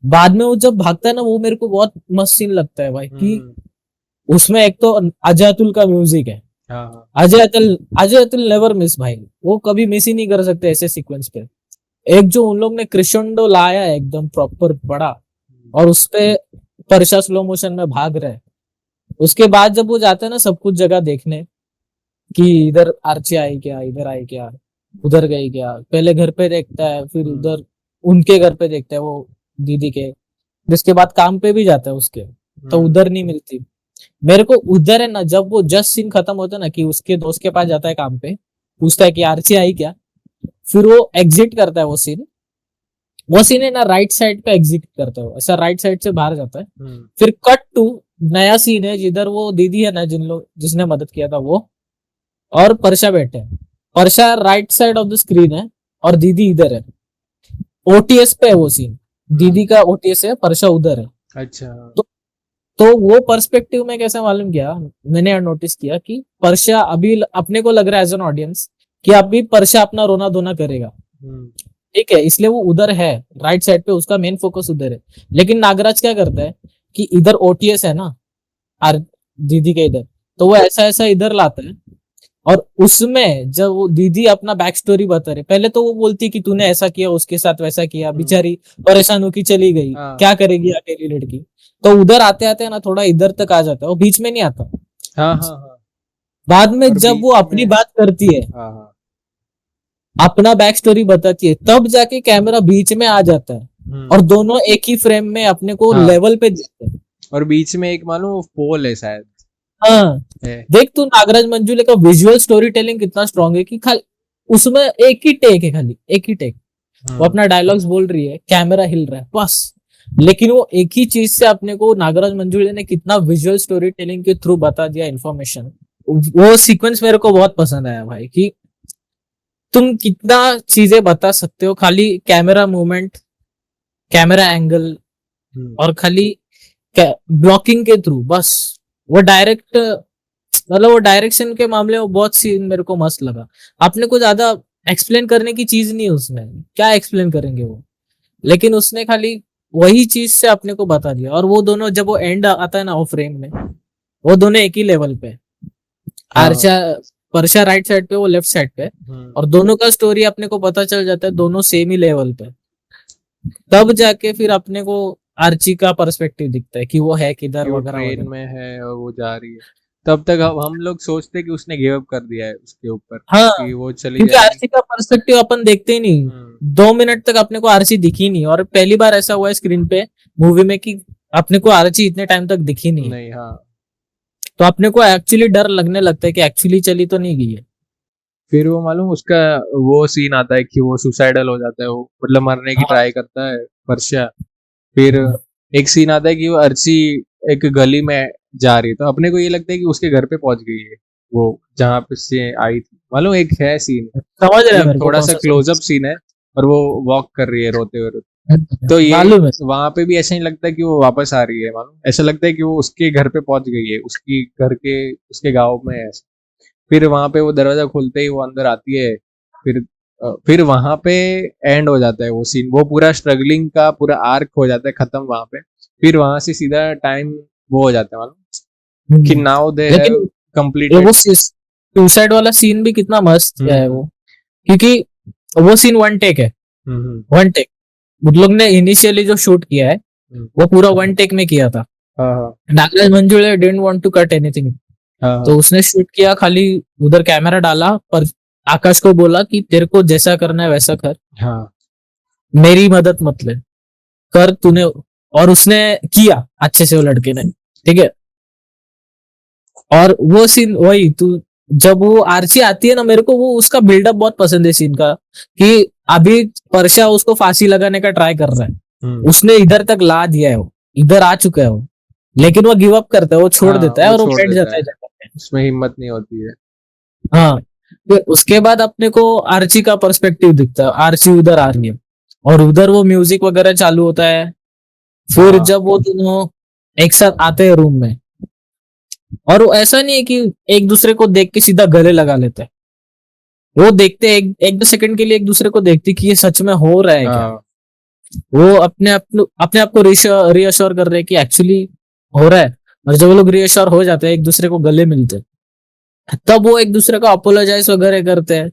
बाद में वो जब भागता है ना, वो मेरे को बहुत मस्त सीन लगता है भाई, कि उसमें एक तो अजय अतुल का म्यूजिक है, अजय अतुल नेवर मिस भाई, वो कभी मिस ही नहीं कर सकते ऐसे सीक्वेंस पे। एक जो उन लोग ने क्रिशेंडो लाया है एकदम प्रॉपर बड़ा, और उसपे परशा स्लो मोशन में भाग रहा है, उसके बाद जब वो जाता है ना सब कुछ जगह देखने कि इधर आर्ची आई क्या, इधर आई क्या, उधर गई क्या, पहले घर पे देखता है, फिर उधर उनके घर पे देखता है वो दीदी के, जिसके बाद काम पे भी जाता है उसके, तो उधर नहीं मिलती। मेरे को उधर है ना, जब वो जस्ट सीन खत्म होता है ना कि उसके दोस्त के पास जाता है काम पे, पूछता है कि आर्ची आई क्या, फिर वो एग्जिट करता है वो सीन है ना, राइट साइड पे एग्जिट करता है, ऐसा राइट साइड से बाहर जाता है। फिर कट टू नया सीन है जिधर वो दीदी है ना जिसने मदद किया था वो, और परशा बैठे हैं। Parsha right side of the screen है और दीदी इधर है, ओटीएस पे है वो सीन, दीदी का ओटीएस है, परशा उधर है। अच्छा। तो वो पर्सपेक्टिव में कैसे मालूम किया, मैंने नोटिस किया कि परशा अभी अपने को लग रहा है एज एन ऑडियंस कि अभी परशा अपना रोना धोना करेगा, ठीक है, इसलिए वो उधर है राइट साइड पे, उसका मेन फोकस उधर है। लेकिन नागराज क्या करता है कि इधर ओटीएस है ना दीदी के इधर, तो वो ऐसा ऐसा इधर लाता है। और उसमें जब वो दीदी अपना बैक स्टोरी बता रहे, पहले तो वो बोलती है कि तूने ऐसा किया, उसके साथ वैसा किया, बेचारी परेशान होकर चली गई, क्या करेगी अकेली लड़की। तो उधर आते आते ना थोड़ा इधर तक आ जाता है, वो बीच में नहीं आता। हाँ। बाद में और जब बीच वो अपनी में- बात करती है, हाँ। अपना बैक स्टोरी बताती है, तब जाके कैमरा बीच में आ जाता है और दोनों एक ही फ्रेम में अपने को हाँ। लेवल पे दिखते हैं। और बीच में एक मालूम पोल है शायद हाँ, है। देख तू नागराज मंजुले का विजुअल स्टोरी टेलिंग कितना स्ट्रांग है कि खाली उसमें एक ही टेक है, खाली एक ही टेक, वो अपना डायलॉग्स बोल रही है, कैमरा हिल रहा है बस, लेकिन वो एक ही चीज से अपने को नागराज मंजुले ने कितना विजुअल स्टोरी टेलिंग के थ्रू बता दिया इन्फॉर्मेशन। वो सीक्वेंस मेरे को बहुत पसंद आया भाई, कि तुम कितना चीजें बता सकते हो खाली कैमरा मूवमेंट, कैमरा एंगल और खाली ब्लॉकिंग के थ्रू बस। वो डायरेक्ट मतलब वो डायरेक्शन के मामले में बहुत सीन मेरे को मस्त लगा। आपने को ज्यादा एक्सप्लेन करने की चीज नहीं है उसमें, क्या एक्सप्लेन करेंगे वो, लेकिन उसने खाली वही चीज से अपने को बता दिया। और वो दोनों जब वो एंड आता है ना वो फ्रेम में, वो दोनों एक ही लेवल पे, आर्चा परशा राइट साइड पे, वो लेफ्ट साइड पे, और दोनों का स्टोरी अपने को पता चल जाता है, दोनों सेम ही लेवल पे। तब जाके फिर अपने को आर्ची का पर्सपेक्टिव दिखता है कि वो है किधर वो वगैरह ट्रेन वगैरह। में है और वो जा रही है। तब तक हम लोग सोचते हैं कि उसने गिव अप कर दिया है उसके ऊपर, हाँ, कि वो चली क्योंकि जाएगी। आरसी का पर्सपेक्टिव अपन देखते ही नहीं, 2 मिनट तक अपने को आरसी दिखी नहीं, और पहली बार ऐसा हुआ है स्क्रीन पे मूवी में कि अपने को आरसी इतने टाइम तक दिखी नहीं, नहीं। हाँ। तो अपने को एक्चुअली डर लगने लगता है कि एक्चुअली चली तो नहीं गई है। फिर वो मालूम उसका वो सीन आता है कि वो सुसाइडल हो जाता है, वो मतलब मरने की हाँ। ट्राई करता है परशा। फिर एक सीन आता है कि वो अर्ची एक गली में जा रही है, तो अपने को ये लगता है कि उसके घर पे पहुंच गई है, वो जहाँ पे से आई थी मालूम। एक है सीन, समझ रहे हैं मतलब मेरे को थोड़ा कौन सा सा क्लोजअप सीन है, और वो वॉक कर रही है रोते हुए। तो ये मालूम है। वहां पे भी ऐसा नहीं लगता कि वो वापस आ रही है, मालूम ऐसा लगता है कि वो उसके घर पे पहुंच गई है, उसकी घर के उसके गांव में है। फिर वहां पे वो दरवाजा खोलते ही वो अंदर आती है। फिर वहां पे एंड हो जाता है वो सीन, वो पूरा स्ट्रगलिंग का पूरा आर्क हो जाता है खत्म वहां पे। फिर वहां से सीधा टाइम वो हो जाता है मालूम कि नाउ दे हैव लेकिन ये कंप्लीटेड। वो सुसाइड वाला सीन भी कितना मस्त है वो, क्योंकि वो सीन वन टेक है, वन टेक। उन लोग ने इनिशियली जो शूट किया है वो पूरा वन टेक में किया था। Nagraj Manjule didn't want to cut anything, तो उसने शूट किया, खाली उधर कैमरा डाला, पर आकाश को बोला कि तेरे को जैसा करना है वैसा कर, हाँ। मेरी मदद मत ले, कर तूने। और उसने किया अच्छे से वो लड़के ने, ठीक है। और वो सीन वही तू, जब वो आर्ची आती है ना, मेरे को वो उसका बिल्डअप बहुत पसंद है सीन का, कि अभी परशा उसको फांसी लगाने का ट्राई कर रहा है, उसने इधर तक ला दिया है, वो इधर आ चुका है वो, लेकिन वो गिव अप करता है, वो छोड़ देता है और वो बैठ जाता है जगह पे। उसमें हिम्मत नहीं होती है। हाँ, फिर उसके बाद अपने को आर्ची का पर्सपेक्टिव दिखता है, आर्ची उधर आ रही है और उधर वो म्यूजिक वगैरह चालू होता है। फिर जब वो दोनों एक साथ आते हैं रूम में, और वो ऐसा नहीं है कि एक दूसरे को देख के सीधा गले लगा लेते हैं, वो देखते हैं एक दो सेकंड के लिए एक दूसरे को देखते कि ये सच में हो रहा है क्या। वो अपने आप को रियश्योर कर रहे हैं कि एक्चुअली हो रहा है। और जब वो लोग रियश्योर हो जाते हैं, एक दूसरे को गले मिलते हैं, तब वो एक दूसरे को अपोलोजाइज वगैरह करते हैं,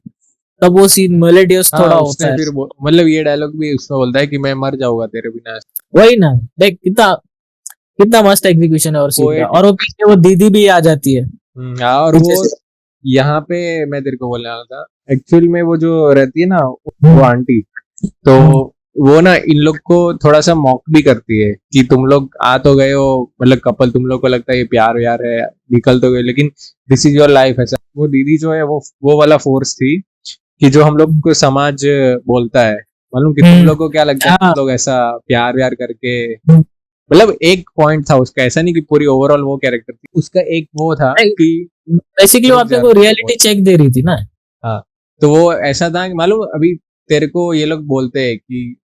तब वो सीन मेलोडियस थोड़ा होता है। फिर मतलब ये डायलॉग भी उसमें बोलता है कि मैं मर जाऊंगा तेरे बिना। वही ना, देख कितना मस्त एग्जीक्यूशन है और सीन का। और वो पीछे वो दीदी भी आ जाती है। और वो यहाँ पे मैं तेरे को बोलने वाला था, एक्चुअल में वो जो रहती है ना वो आंटी, तो वो ना इन लोग को थोड़ा सा मॉक भी करती है कि तुम लोग आ तो गए हो, मतलब कपल, तुम लोग को लगता है ये प्यार व्यार है, निकल तो गए, लेकिन दिस इज योर लाइफ। ऐसा वो दीदी जो है वो वाला फोर्स थी कि जो हम लोग को समाज बोलता है, मालूम कि तुम लोग को क्या लगता है, हाँ। तुम लोग ऐसा प्यार व्यार करके, मतलब एक पॉइंट था उसका, ऐसा नहीं कि पूरी ओवरऑल वो कैरेक्टर थी, उसका एक वो था नहीं, कि बेसिकली वो अपने को रियलिटी चेक दे रही थी ना। हाँ, तो वो ऐसा था कि मालूम अभी तेरे को ये लोग बोलते हैं कि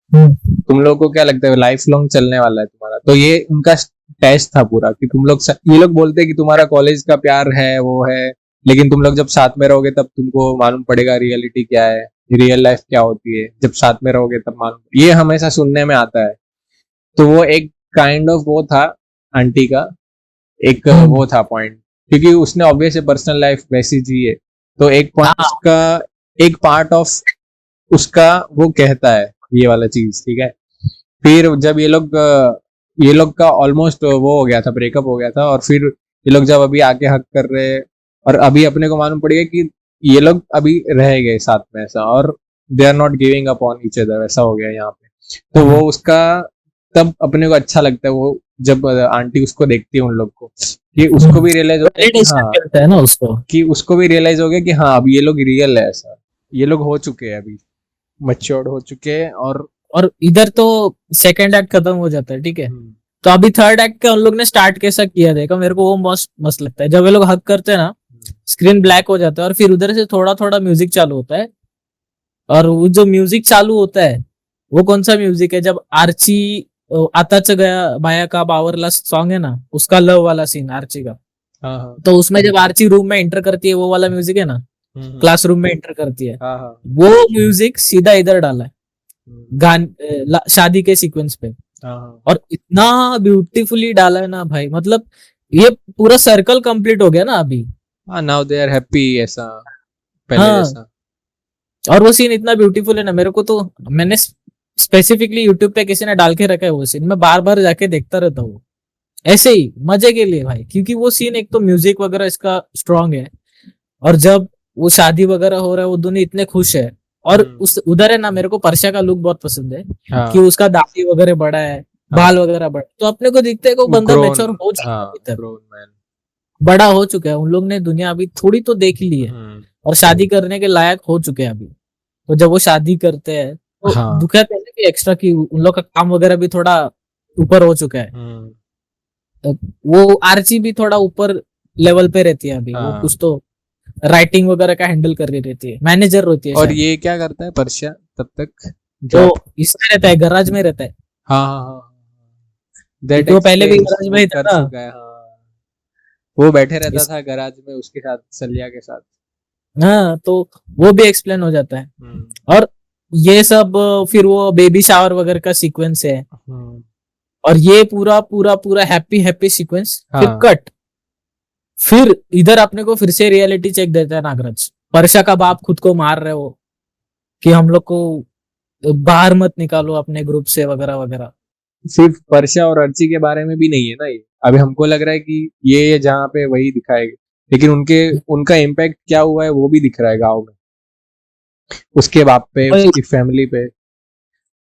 तुम लोग को क्या लगता है लाइफ लॉन्ग चलने वाला है तुम्हारा, तो ये उनका टेस्ट था पूरा कि तुम लोग ये लोग बोलते हैं कि तुम्हारा कॉलेज का प्यार है वो है, लेकिन तुम लोग जब साथ में रहोगे तब तुमको मालूम पड़ेगा रियलिटी क्या है, रियल लाइफ क्या होती है, जब साथ में रहोगे तब मालूम, ये हमेशा सुनने में आता है। तो वो एक काइंड ऑफ वो था आंटी का एक वो था पॉइंट, क्योंकि उसने ऑब्वियस पर्सनल लाइफ वैसी जी है, तो एक पॉइंट हाँ। उसका एक पार्ट ऑफ उसका वो कहता है ये वाला चीज, ठीक है। फिर जब ये लोग का ऑलमोस्ट वो हो गया था, ब्रेकअप हो गया था, और फिर ये लोग जब अभी आके हक कर रहे, और अभी अपने को मालूम पड़ेगा कि ये लोग अभी रह गए साथ में ऐसा, और they are not giving up on each other, ऐसा हो गया यहाँ पे। तो वो उसका तब अपने को अच्छा लगता है वो जब आंटी उसको देखती है उन लोग को, कि उसको भी रियलाइज होता है कि हाँ, करता है ना उसको। कि उसको भी रियलाइज हो गया कि हाँ अब ये लोग रियल है, ऐसा ये लोग हो चुके हैं, अभी मैच्योर्ड हो चुके हैं। और इधर तो सेकंड एक्ट खत्म हो जाता है, ठीक है। तो अभी थर्ड एक्ट का उन लोग ने स्टार्ट कैसा किया देखा, मेरे को वो मस्त मस्त लगता है। जब ये लोग हक करते हैं ना, स्क्रीन ब्लैक हो जाता है, और फिर उधर से थोड़ा थोड़ा म्यूजिक चालू होता है, और वो जो म्यूजिक चालू होता है वो कौन सा म्यूजिक है, जब आर्ची आताच गया बाया का बावरला सॉन्ग है ना, उसका लव वाला सीन आर्ची का। हाँ हाँ तो उसमें जब आर्ची रूम में एंटर करती है, वो वाला म्यूजिक है ना, क्लासरूम में एंटर करती है, हाँ हाँ वो म्यूजिक सीधा इधर डाला है गान शादी के सीक्वेंस पे। हाँ और इतना ब्यूटीफुली डाला है ना भाई, मतलब ये पूरा सर्कल कंप्लीट हो गया ना अभी। हाँ, नाउ दे आर हैप्पी, ऐसा पहले हाँ, जैसा। और वो सीन इतना ब्यूटीफुल है ना, मेरे को तो मैंने स्पेसिफिकली यूट्यूब पे किसी ने डाल के रखा है वो सीन, मैं बार बार जाके देखता रहता हूँ ऐसे ही मजे के लिए भाई, क्योंकि वो सीन एक तो म्यूजिक वगैरह इसका स्ट्रांग है, और जब वो शादी वगैरह हो रहा है वो दोनों इतने खुश है। और उस उधर है ना, मेरे को परशा का लुक बहुत पसंद है हाँ, कि उसका दाढ़ी वगैरह बड़ा है, बाल वगैरह बड़ा, तो अपने को दिखता है कि वो बंदा grown, मैच्योर हो चुका है हाँ, अभी तक, grown man। बड़ा हो चुका है। उन लोग ने दुनिया अभी थोड़ी तो देख ली है, और शादी करने के लायक हो चुके हैं अभी। तो जब वो शादी करते हैं तो हाँ। दुख है पहले भी एक्स्ट्रा कि उन लोग का काम वगैरह भी थोड़ा ऊपर हो चुका है। तो वो आर्ची भी थोड़ा ऊपर लेवल पे रहती है अभी, वो हाँ। कुछ तो राइटिंग वगैरह का हैंडल कर रही रहती है, मैनेजर होती है और शायद। ये क्या करता है परशा तब तक? तो जॉब। इसमें रहता है, गराज में रहता है, हाँ हाँ हाँ, दैट क्योंकि वो पहले भी एक्सप्लेन्स गराज में वो ही था कर ना। चुका है। हाँ, वो बैठे रहता इस, था गराज में उसके साथ, सलिया के साथ। हाँ, तो वो भी एक्सप्लेन हो जाता है। और ये सब फिर वो बेबी शावर वगैरह का सीक्वेंस है, और ये पूरा पूरा पूरा हैप्पी हैप्पी सीक्वेंस, फिर हाँ। कट, फिर इधर अपने को फिर से रियलिटी चेक देता है नागराज। परशा का बाप खुद को मार रहे हो कि हम लोग को बाहर मत निकालो अपने ग्रुप से वगैरह वगैरह। सिर्फ परशा और अर्ची के बारे में भी नहीं है ना ये, अभी हमको लग रहा है कि ये जहाँ पे वही दिखाएगा, लेकिन उनका इम्पैक्ट क्या हुआ है वो भी दिख रहा है गाँव में, उसके बाप पे, उसकी फैमिली पे।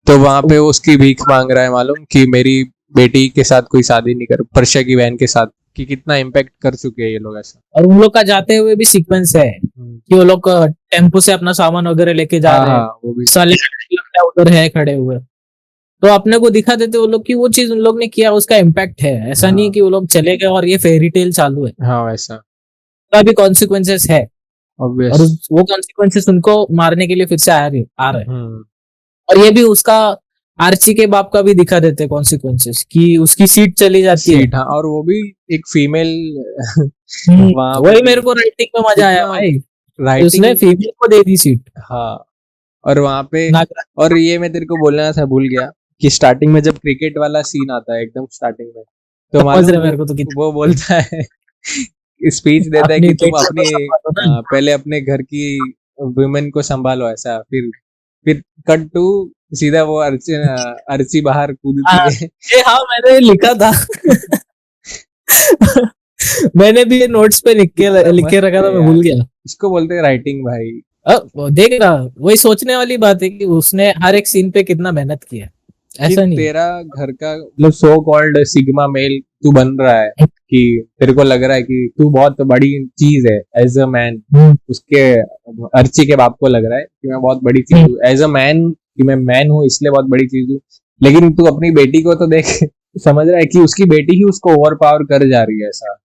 तो वहां पे वो उसकी भीख मांग रहा है, मालूम कि मेरी बेटी के साथ कोई शादी नहीं कर, परशा की बहन के साथ, कि कितना इम्पैक्ट कर चुके हैं ये लोग ऐसा। और उन लोग का जाते हुए भी सीक्वेंस है कि वो लोग टेम्पो से अपना सामान वगैरह लेके जा रहे हैं, वो भी साले लगता है उधर है खड़े हुए, तो अपने को दिखा देते वो लोग कि वो चीज उन लोग ने किया, उसका इम्पैक्ट है। ऐसा नहीं है कि वो लोग चले गए और ये फेरी टेल चालू है, हाँ वैसा उसका भी कॉन्सिक्वेंसेस है, ऑब्वियस। और वो कॉन्सिक्वेंसेस उनको मारने के लिए फिर से आ रहे हैं। और ये भी उसका आर्ची के बाप का भी दिखा देते कॉन्सिक्वेंसेस कि उसकी सीट चली जाती है। हाँ, और वो भी एक फीमेल। वही मेरे को राइटिंग में मजा आया भाई, उसने फीमेल को दे दी सीट। हाँ, और वहां पे, और ये मैं तेरे को बोलना था भूल गया कि स्टार्टिंग में जब क्रिकेट वाला सीन आता है एकदम स्टार्टिंग में, तो मालूम मेरे को तो वो बोलता है स्पीच देता है कि तुम अपने पहले अपने घर की वुमेन को संभालो, ऐसा। फिर कट टू सीधा वो अर्ची बाहर कूदती है। हाँ, मैंने लिखा था मैंने भी नोट्स पे लिख के रखा था, मैं भूल गया। इसको बोलते हैं राइटिंग भाई, वो देख ना, वही सोचने वाली बात है कि उसने हर एक सीन पे कितना मेहनत किया है। कि ऐसा नहीं है। तेरा घर का मतलब सो कॉल्ड सिग्मा मेल तू बन रहा है, कि तेरे को लग रहा है कि तू बहुत बड़ी चीज है एज अ मैन। उसके अर्ची के बाप को लग रहा है कि मैं बहुत बड़ी चीज हूँ एज अ मैन, कि मैं मैन हूँ इसलिए बहुत बड़ी चीज हूँ। लेकिन तू अपनी बेटी को तो देख, समझ रहा है कि उसकी बेटी ही उसको ओवर पावर कर जा रही है ऐसा।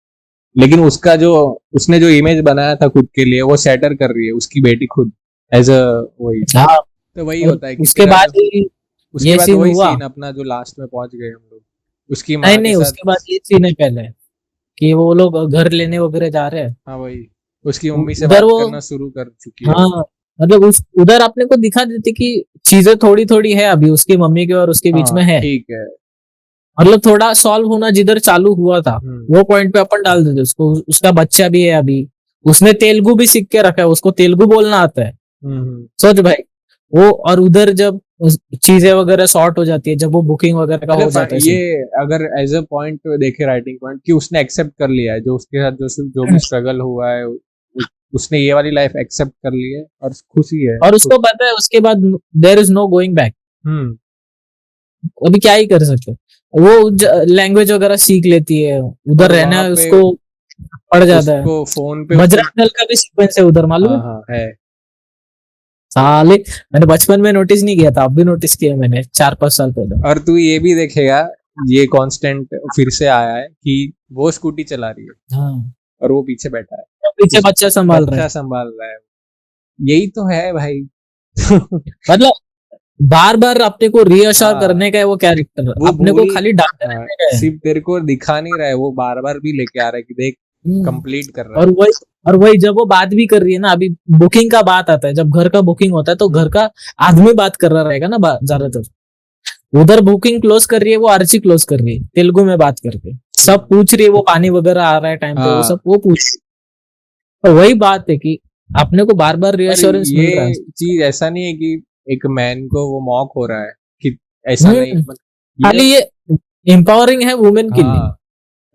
लेकिन उसका जो उसने जो इमेज बनाया था खुद के लिए वो सेटर कर रही है उसकी बेटी खुद एज अ वही। हाँ, तो वही और होता है कि उसके तेरा बाद जो ही उसके ये बाद सीन वही हुआ। सीन अपना जो लास्ट में पहुंच गए हम लोग उसकी नहीं माँ के नहीं, साथ। उसके बाद ये सीन है पहले कि वो लोग घर लेने वगैरह जा रहे हैं। हाँ वही, उसकी मम्मी से उधर बात वो, करना शुरू कर चुकी है वो। हाँ, मतलब उस उधर आपने को दिखा देती कि चीजें थोड़ी थोड़ी है अभी उसकी मम्मी के और उसके बीच हाँ में है। ठीक है। मतलब थोड़ा सॉल्व होना जिधर चालू हुआ था, हम्म वो पॉइंट पे अपन डाल देते उसको। उसका बच्चा भी है अभी, उसने तेलुगु भी सीख के रखा है, उसको तेलुगु बोलना आता है। हम्म। सोच भाई, वो और उधर जब चीजें वगैरह सॉर्ट हो जाती है, जब वो बुकिंग वगैरह का हो मतलब जाता है ये सीन। अगर एज अ पॉइंट देखे राइटिंग पॉइंट कि उसने एक्सेप्ट कर लिया है जो उसके साथ जो भी स्ट्रगल हुआ है उसने ये वाली लाइफ एक्सेप्ट कर ली है और खुशी है और उसको पता है उसके बाद there is no going back. Hmm. अभी क्या ही कर सकते हैं। वो लैंग्वेज वगैरह सीख लेती है, उधर और रहना वहां है पे उसको पड़ जाता है। उसको फोन पे उसको। बजरंग दल का भी सीक्वेंस है उधर, मालूम हाँ है? हाँ है। साले, मैंने बचपन में नोटिस नहीं किया था, अब भी नोटिस किया मैंने 4-5 साल पहले। और तू ये भी देखेगा, ये कांस्टेंट फिर से आया है कि वो स्कूटी चला रही है हाँ, और वो पीछे बैठा है, पीछे उस बच्चा संभाल रहा बच्चा है। संभाल रहा है। यही तो है भाई। मतलब बार बार अपने को रीअश्योर हाँ करने का है वो कैरेक्टर, वो अपने को भूल, खाली डांटते हाँ, रहने का है। सिर्फ तेरे को दिखा नहीं रहा है, वो बार बार भी लेके आ रहा है कि देख हम्म। कंप्लीट कर रहा और है। वही और वही जब वो बात भी कर रही है ना, अभी बुकिंग का बात आता है, जब घर का बुकिंग होता है तो घर का आदमी बात कर रहा रहेगा ना ज्यादातर। उधर बुकिंग क्लोज कर रही है वो, आर्ची क्लोज कर रही है तेलुगु में बात करके, सब पूछ रही है वो, पानी वगैरह आ रहा है टाइम पे, वो सब हाँ वो पूछ रही है। तो वही बात है कि अपने को बार बार पर रियश्योरेंस मिल रहा है। ये चीज ऐसा नहीं है कि एक मैन को वो मॉक हो रहा है कि ऐसा नहीं हम्म। ये। खाली ये एम्पावरिंग है वुमेन के लिए। हाँ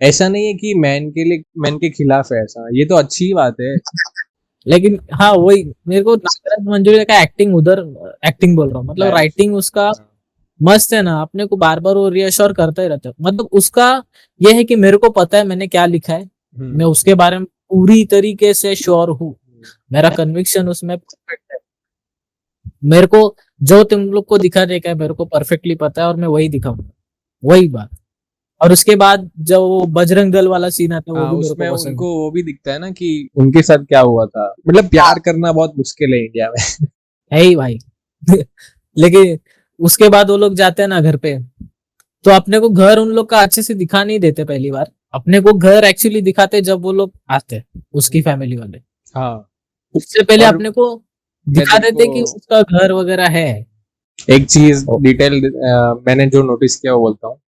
ऐसा नहीं है कि मैन के लिए मैन के खिलाफ है, ऐसा ये तो अच्छी बात है। लेकिन हाँ, वही मेरे को नागराज मंजुरिया का एक्टिंग उधर, एक्टिंग बोल रहा हूँ मतलब डायरेक्शन। राइटिंग उसका मस्त है ना। अपने को बार बार वो रियश्योर करता ही रहता है। मतलब उसका ये है कि मेरे को पता है मैंने क्या लिखा है, मैं हम्म। उसके बारे में पूरी तरीके से श्योर हूँ, मेरा कन्विक्शन उसमें परफेक्ट है। मेरे को जो तुम लोग को दिखा देखा है मेरे को परफेक्टली पता है, और मैं वही दिखाऊंगा, वही बात। और उसके बाद जब वो बजरंग दल वाला सीन आता है वो हाँ भी मेरे उसमें को पसंद उनको वो भी दिखता है ना कि उनके साथ क्या हुआ था, मतलब प्यार करना बहुत मुश्किल है इंडिया में। है ही भाई। लेकिन उसके बाद वो लोग जाते हैं ना घर पे, तो अपने को घर उन लोग का अच्छे से दिखा नहीं देते पहली बार। अपने को घर एक्चुअली दिखाते जब वो लोग आते हैं, उसकी फैमिली वाले। हाँ उससे पहले और अपने को मैं दिखा तेरे को देते कि उसका घर वगैरह है। एक चीज डिटेल मैंने जो नोटिस किया वो बोलता हूँ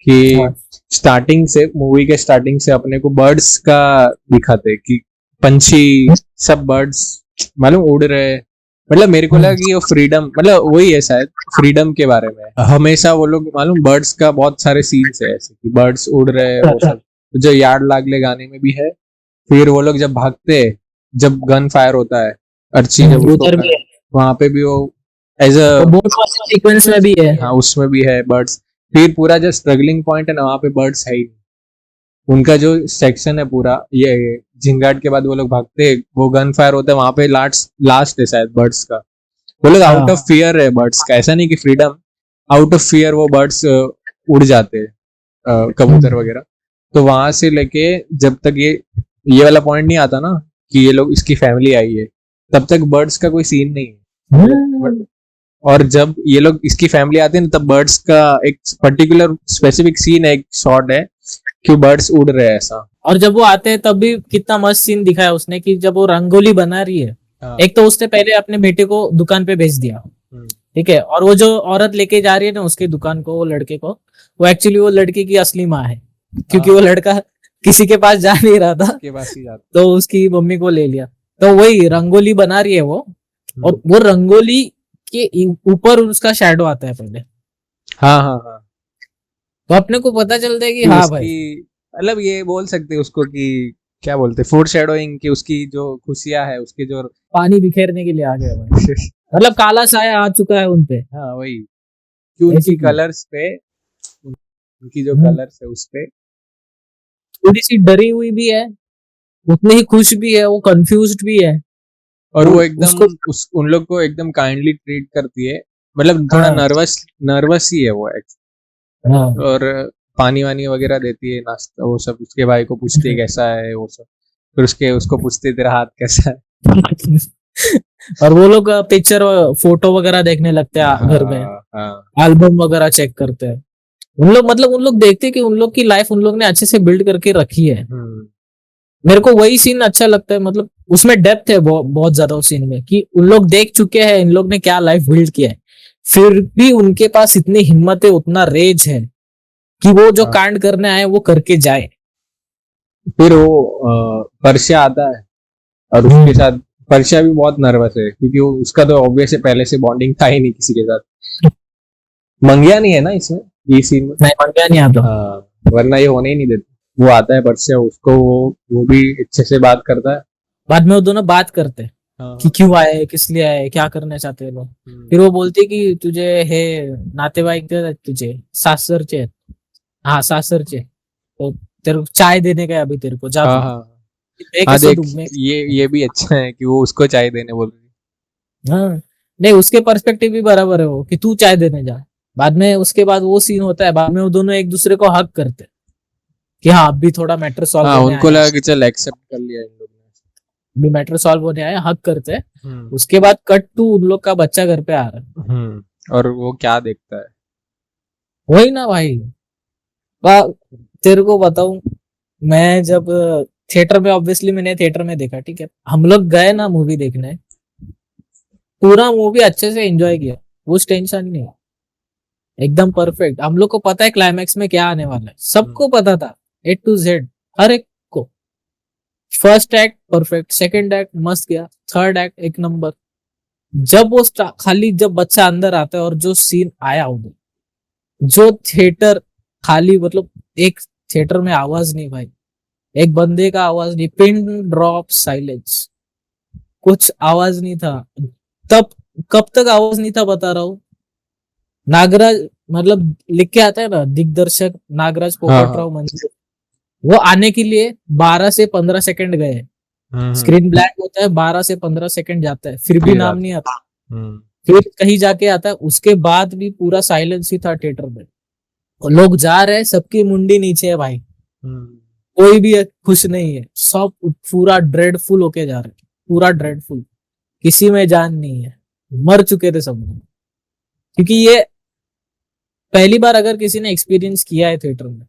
कि हाँ। स्टार्टिंग से मूवी के स्टार्टिंग से अपने को बर्ड्स का दिखाते कि पंछी सब बर्ड्स मालूम उड़ रहे हैं। मतलब मेरे को लगा कि वो फ्रीडम मतलब वही है शायद, फ्रीडम के बारे में हमेशा वो लोग मालूम बर्ड्स का बहुत सारे सीन्स है ऐसे कि बर्ड्स उड़ रहे हैं वो सब, जो यार्ड लागले गाने में भी है। फिर वो लोग जब भागते हैं, जब गन फायर होता है, अर्ची जब उसको उधर भी है, वहां पे भी वो एज अ, और बोट वाले सीक्वेंस में भी है। हाँ उसमें भी है बर्ड्स। फिर पूरा जो स्ट्रगलिंग पॉइंट है ना वहाँ पे बर्ड्स है ही नहीं। उनका जो सेक्शन है पूरा ये झिंगाट के बाद वो लोग भागते हैं, वो गन फायर होता है वहां पे, लास्ट लास्ट है शायद बर्ड्स का। वो लोग आउट ऑफ हाँ। फियर है बर्ड्स का, ऐसा नहीं कि फ्रीडम, आउट ऑफ फियर वो बर्ड्स उड़ जाते हैं, कबूतर वगैरह। तो वहां से लेके जब तक ये वाला पॉइंट नहीं आता ना कि ये लोग इसकी फैमिली आई है, तब तक बर्ड्स का कोई सीन नहीं है। और जब ये लोग इसकी फैमिली आती है ना तब बर्ड्स का एक पर्टिकुलर स्पेसिफिक सीन है, एक शॉट है कि बर्ड्स उड़ रहे हैं ऐसा। और जब वो आते हैं तब भी कितना मस्त सीन दिखाया उसने कि जब वो रंगोली बना रही है। हाँ। एक तो उसने पहले अपने बेटे को दुकान पे भेज दिया, ठीक है, और वो जो औरत लेके जा रही है ना उसकी दुकान को, वो लड़के को, वो एक्चुअली वो लड़के की असली माँ है, क्योंकि वो लड़का किसी के पास जा नहीं रहा था, के पास ही जाते। तो उसकी मम्मी को ले लिया। तो वही रंगोली बना रही है वो, और वो रंगोली के ऊपर उसका शैडो आता है पहले। हाँ हाँ हाँ तो अपने को पता चलता है कि कि हाँ भाई। उसकी मतलब ये बोल सकते हैं उसको कि क्या बोलते, फूड शेडोइंग की उसकी जो खुशियां है, उसकी जो पानी बिखेरने के लिए आ गया भाई। मतलब काला साया आ चुका है उनपे। हाँ वही, कि उनकी Basically। कलर्स पे, उनकी जो हम्म। कलर्स है उस पे। थोड़ी सी डरी हुई भी है, उतनी ही खुश भी है, वो कंफ्यूज्ड भी है। और वो वो एकदम उसको उन लोग को एकदम काइंडली ट्रीट करती है, मतलब थोड़ा हाँ नर्वस नर्वस ही है वो हाँ। और पानी वानी वगैरह देती है, नाश्ता वो सब, उसके भाई को पूछती है कैसा है वो सब, फिर उसको पूछती है तेरा हाथ कैसा है। और वो लोग पिक्चर फोटो वगैरह देखने लगते हैं घर में, हाँ हाँ। एल्बम वगैरह चेक करते हैं। उन लोग मतलब उन लोग देखते हैं कि उन लोग की लाइफ उन लोग ने अच्छे से बिल्ड करके रखी है। हम्म। मेरे को वही सीन अच्छा लगता है, मतलब उसमें डेप्थ है बहुत ज्यादा उस सीन में, कि उन लोग देख चुके हैं इन लोग ने क्या लाइफ बिल्ड किया है, फिर भी उनके पास इतनी हिम्मत है, उतना रेज है कि वो जो हाँ। कांड करने आए वो करके जाए। फिर वो परश्या आता है और उसके साथ, परश्या भी बहुत नर्वस है क्योंकि उसका तो ऑब्वियस है पहले से बॉन्डिंग था ही नहीं किसी के साथ। मंगिया नहीं है ना इसमें, ये सीन में। नहीं बन गया नहीं आता। हाँ, वरना ये होने ही नहीं देते। वो आता है परश्या, उसको वो भी अच्छे से बात करता है। बाद में वो दोनों बात करते हैं कि हाँ। क्यों आए, किस लिए आए, क्या करना चाहते हैं लोग। फिर वो बोलती कि तुझे है नातेवाईक दे तुझे सासरचे आहेत। हाँ सासरचे, तो तेरे को चाय देने का है अभी, तेरे को जा हाँ तू हाँ देख हाँ, ऐसा देख, दूध में। ये भी अच्छा है कि वो उसको चाय देने बोल रही हाँ नहीं, उसके पर्सपेक्टिव भी बराबर है वो, कि तू चाय देने जा। बाद में उसके बाद वो सीन होता है, बाद में वो दोनों एक दूसरे को हक करते हैं कि हाँ अब भी थोड़ा मैटर है। सॉल्व हाँ, होने उनको आया, लगा कि चल एक्सेप्ट कर लिया इन लोग अभी मैटर सॉल्व होने आया, हक करते हैं। ने। उसके बाद कट टू उन लोग का बच्चा घर पे आ रहा है। और वो क्या देखता है। वही ना भाई, तेरे को बताऊं, मैं जब थिएटर में, ऑब्वियसली मैंने थिएटर में देखा, ठीक है, हम लोग गए ना मूवी देखने, पूरा मूवी अच्छे से एंजॉय किया, कुछ टेंशन नहीं, एकदम परफेक्ट। हम लोग को पता है क्लाइमैक्स में क्या आने वाला है, सबको पता था, A to Z, हर एक को। First act perfect, second act मस्त गया, थर्ड एक्ट एक नंबर। जब वो खाली जब बच्चा अंदर आता है और जो सीन आया उधर, जो थिएटर खाली, मतलब एक थिएटर में आवाज नहीं भाई, एक बंदे का आवाज नहीं, पिन ड्रॉप साइलेंस, कुछ आवाज नहीं था तब। कब तक आवाज नहीं था बता रहा हूँ। नागराज, मतलब लिख के आता है ना दिग्दर्शक नागराज हाँ हाँ। पोपटराव मंजूर, वो आने के लिए 12 से 15 सेकंड गए। स्क्रीन ब्लैक होता है, 12 से 15 सेकंड जाता है, फिर भी फिर नाम आता नहीं आता। हम्म। फिर कहीं जाके आता है, उसके बाद भी पूरा साइलेंस ही था थिएटर में। और लोग जा रहे हैं, सबकी मुंडी नीचे है भाई, कोई भी खुश नहीं है, सब पूरा ड्रेडफुल होके जा रहे हैं, पूरा ड्रेडफुल, किसी में जान नहीं है, मर चुके थे सब लोग। क्योंकि ये पहली बार अगर किसी ने एक्सपीरियंस किया है थिएटर में,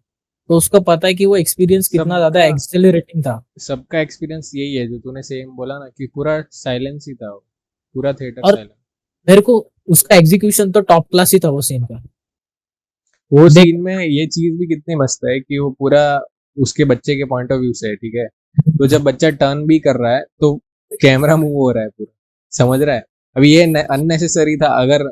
तो उसको पता है कि वो एक्सपीरियंस कितना ज्यादा सबका एक्सेलरेटिंग था। सबका एक्सपीरियंस यही है जो तूने सेम बोला ना, कि पूरा साइलेंस ही था वो, पूरा थिएटर और साइलेंस। मेरे को उसका एग्जीक्यूशन तो टॉप क्लास ही था वो सीन का। वो देख सीन में ये चीज भी कितनी मस्त है कि वो पूरा उसके बच्चे के पॉइंट ऑफ व्यू से है, ठीक है। तो जब बच्चा टर्न भी कर रहा है तो कैमरा मूव हो रहा है पूरा, समझ रहा है। अभी ये अननेसेसरी था, अगर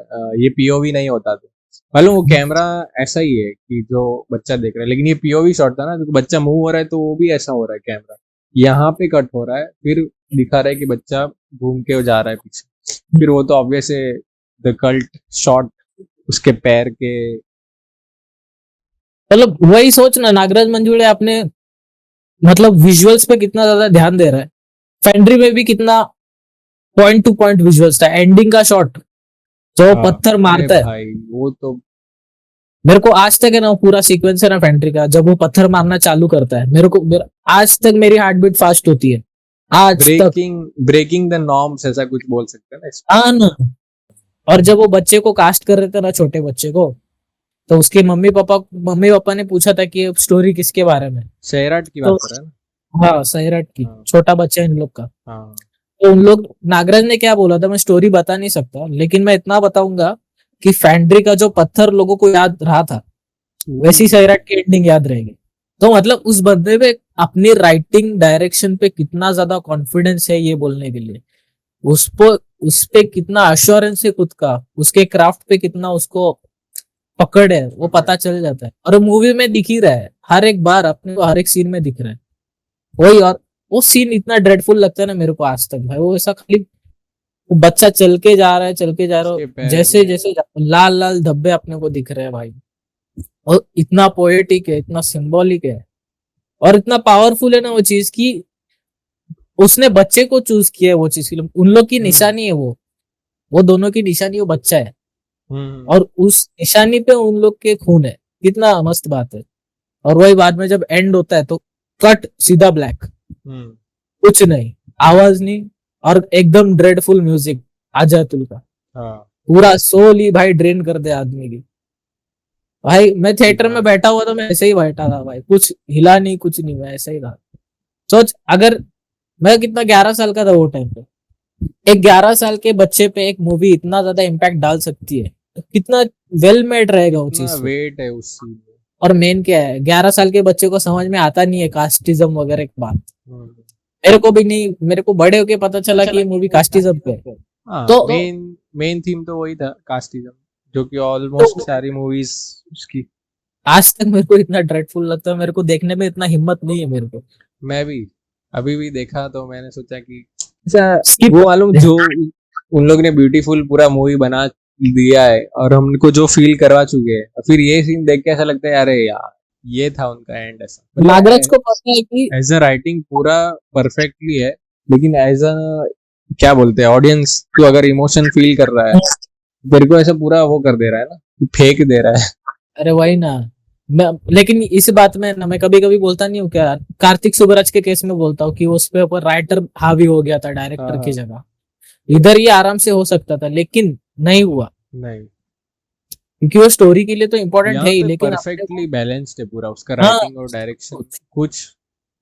ये पीओवी नहीं होता तो मालूम, वो कैमरा ऐसा ही है कि जो बच्चा देख रहा है, लेकिन ये पीओवी शॉट था ना, तो बच्चा मूव हो रहा है तो वो भी ऐसा हो रहा है, कैमरा यहाँ पे कट हो रहा है, फिर दिखा रहा है कि बच्चा घूम के जा रहा है पीछे, फिर वो तो ऑब्वियस है द कल्ट शॉट उसके पैर के। मतलब वही सोच ना, नागराज मंजुळे अपने मतलब विजुअल्स पे कितना ज्यादा ध्यान दे रहा है। फेंड्री में भी कितना पॉइंट टू पॉइंट विजुअल्स था, एंडिंग का शॉट जो हाँ, पत्थर अरे मारता है। भाई वो तो मेरे को आज तक है ना, वो पूरा सीक्वेंस है ना फेंड्री का, जब वो पत्थर मारना चालू करता है, आज तक मेरी हार्ट बीट फास्ट होती है, आज तक। ब्रेकिंग द नॉर्म्स ऐसा कुछ बोल सकते हैं ना इसको। हाँ ना। और जब वो बच्चे को कास्ट कर रहे थे ना, छोटे बच्चे को, तो उसके मम्मी पापा ने पूछा था कि स्टोरी किसके बारे में। सैराट की बात तो कर रहा है ना। हाँ सैराट की, हाँ छोटा बच्चा है इन लोग का। हाँ। तो उन लोग, नागराज ने क्या बोला था मैं स्टोरी बता नहीं सकता, लेकिन मैं इतना बताऊंगा कि फैंड्री का जो पत्थर लोगों को याद रहा था, वैसी सैराट की एंडिंग याद रहेगी। तो मतलब उस बंदे पे अपनी राइटिंग डायरेक्शन पे कितना ज्यादा कॉन्फिडेंस है ये बोलने के लिए, उस पे कितना अश्योरेंस है खुद का, उसके क्राफ्ट पे कितना उसको पकड़ है, वो पता चल जाता है। और मूवी में दिख ही रहा है, हर एक बार अपने को हर एक सीन में दिख रहा है वही। और वो सीन इतना ड्रेडफुल लगता है ना मेरे को आज तक भाई। वो ऐसा खाली वो बच्चा चल के जा रहा है, चल के जा रहा उसके है, पैर जैसे में जैसे लाल लाल धब्बे अपने को दिख रहे हैं भाई। और इतना पोएटिक है, इतना सिंबॉलिक है, और इतना पावरफुल है ना वो चीज की उसने बच्चे को चूज किया है वो चीज के लिए। उन लोग की हम्म निशानी है वो दोनों की निशानी वो बच्चा है, हम्म और उस निशानी पे उन लोग के खून है। कितना मस्त बात है। और वही बाद में जब एंड होता है तो कट सीधा ब्लैक, हम्म, कुछ नहीं, आवाज नहीं, और एकदम ड्रेडफुल म्यूजिक आजातुल का। हाँ पूरा सोल ही भाई ड्रेन कर दे आदमी की। भाई मैं थिएटर में हाँ बैठा हुआ था, मैं ऐसे ही बैठा था भाई, कुछ हिला नहीं, कुछ नहीं, मैं ऐसे ही था। सोच अगर मैं कितना 11 साल का था वो टाइम पे, एक 11 साल के बच्चे पे एक मूवी इतना ज्यादा इम्पैक्ट डाल सकती है तो कितना वेल मेड रहेगा वो कितना चीज फिर। वेट है उस सीन में। और मेन क्या है, 11 साल के बच्चे को समझ में आता नहीं है कास्टिज्म वगैरह की बात। हम्म, मेरे को भी नहीं, मेरे को बड़े होके पता चला कि ये मूवी कास्टिज्म पे है। हाँ तो मेन मेन थीम तो वही था, कास्टिज्म, जो कि ऑलमोस्ट तो सारी मूवीज उसकी। आज तक मेरे को इतना ड्रेडफुल लगता है, मेरे को देखने में इतना हिम्मत नहीं है मेरे को। मैं भी अभी भी देखा तो मैंने सोचा कि अच्छा, स्किप वो मालूम जो उन लोग ने ब्यूटीफुल पूरा मूवी बना दिया है और हमको जो फील करवा चुके हैं, फिर ये सीन देख के ऐसा लगता है अरे यार ये था उनका एंड। ऐसा नागराज को पता है कि एज अ राइटिंग पूरा परफेक्टली है, लेकिन एज अ क्या बोलते हैं ऑडियंस, तो अगर इमोशन फील कर रहा है तेरे को ऐसा पूरा वो कर दे रहा है ना, कि फेंक दे रहा है। अरे वही ना। मैं लेकिन इस बात में ना मैं कभी कभी बोलता नहीं हूँ क्या, कार्तिक सुबराज के केस में बोलता हूँ कि उस पे ऊपर राइटर हावी हो गया था डायरेक्टर की हाँ जगह। इधर ये आराम से हो सकता था लेकिन नहीं हुआ, नहीं, क्योंकि वो स्टोरी के लिए तो इम्पोर्टेंट है यहाँ ही, पे लेकिन अपने परफेक्टली बैलेंस्ड है पूरा, उसका हाँ, राइटिंग और डायरेक्शन कुछ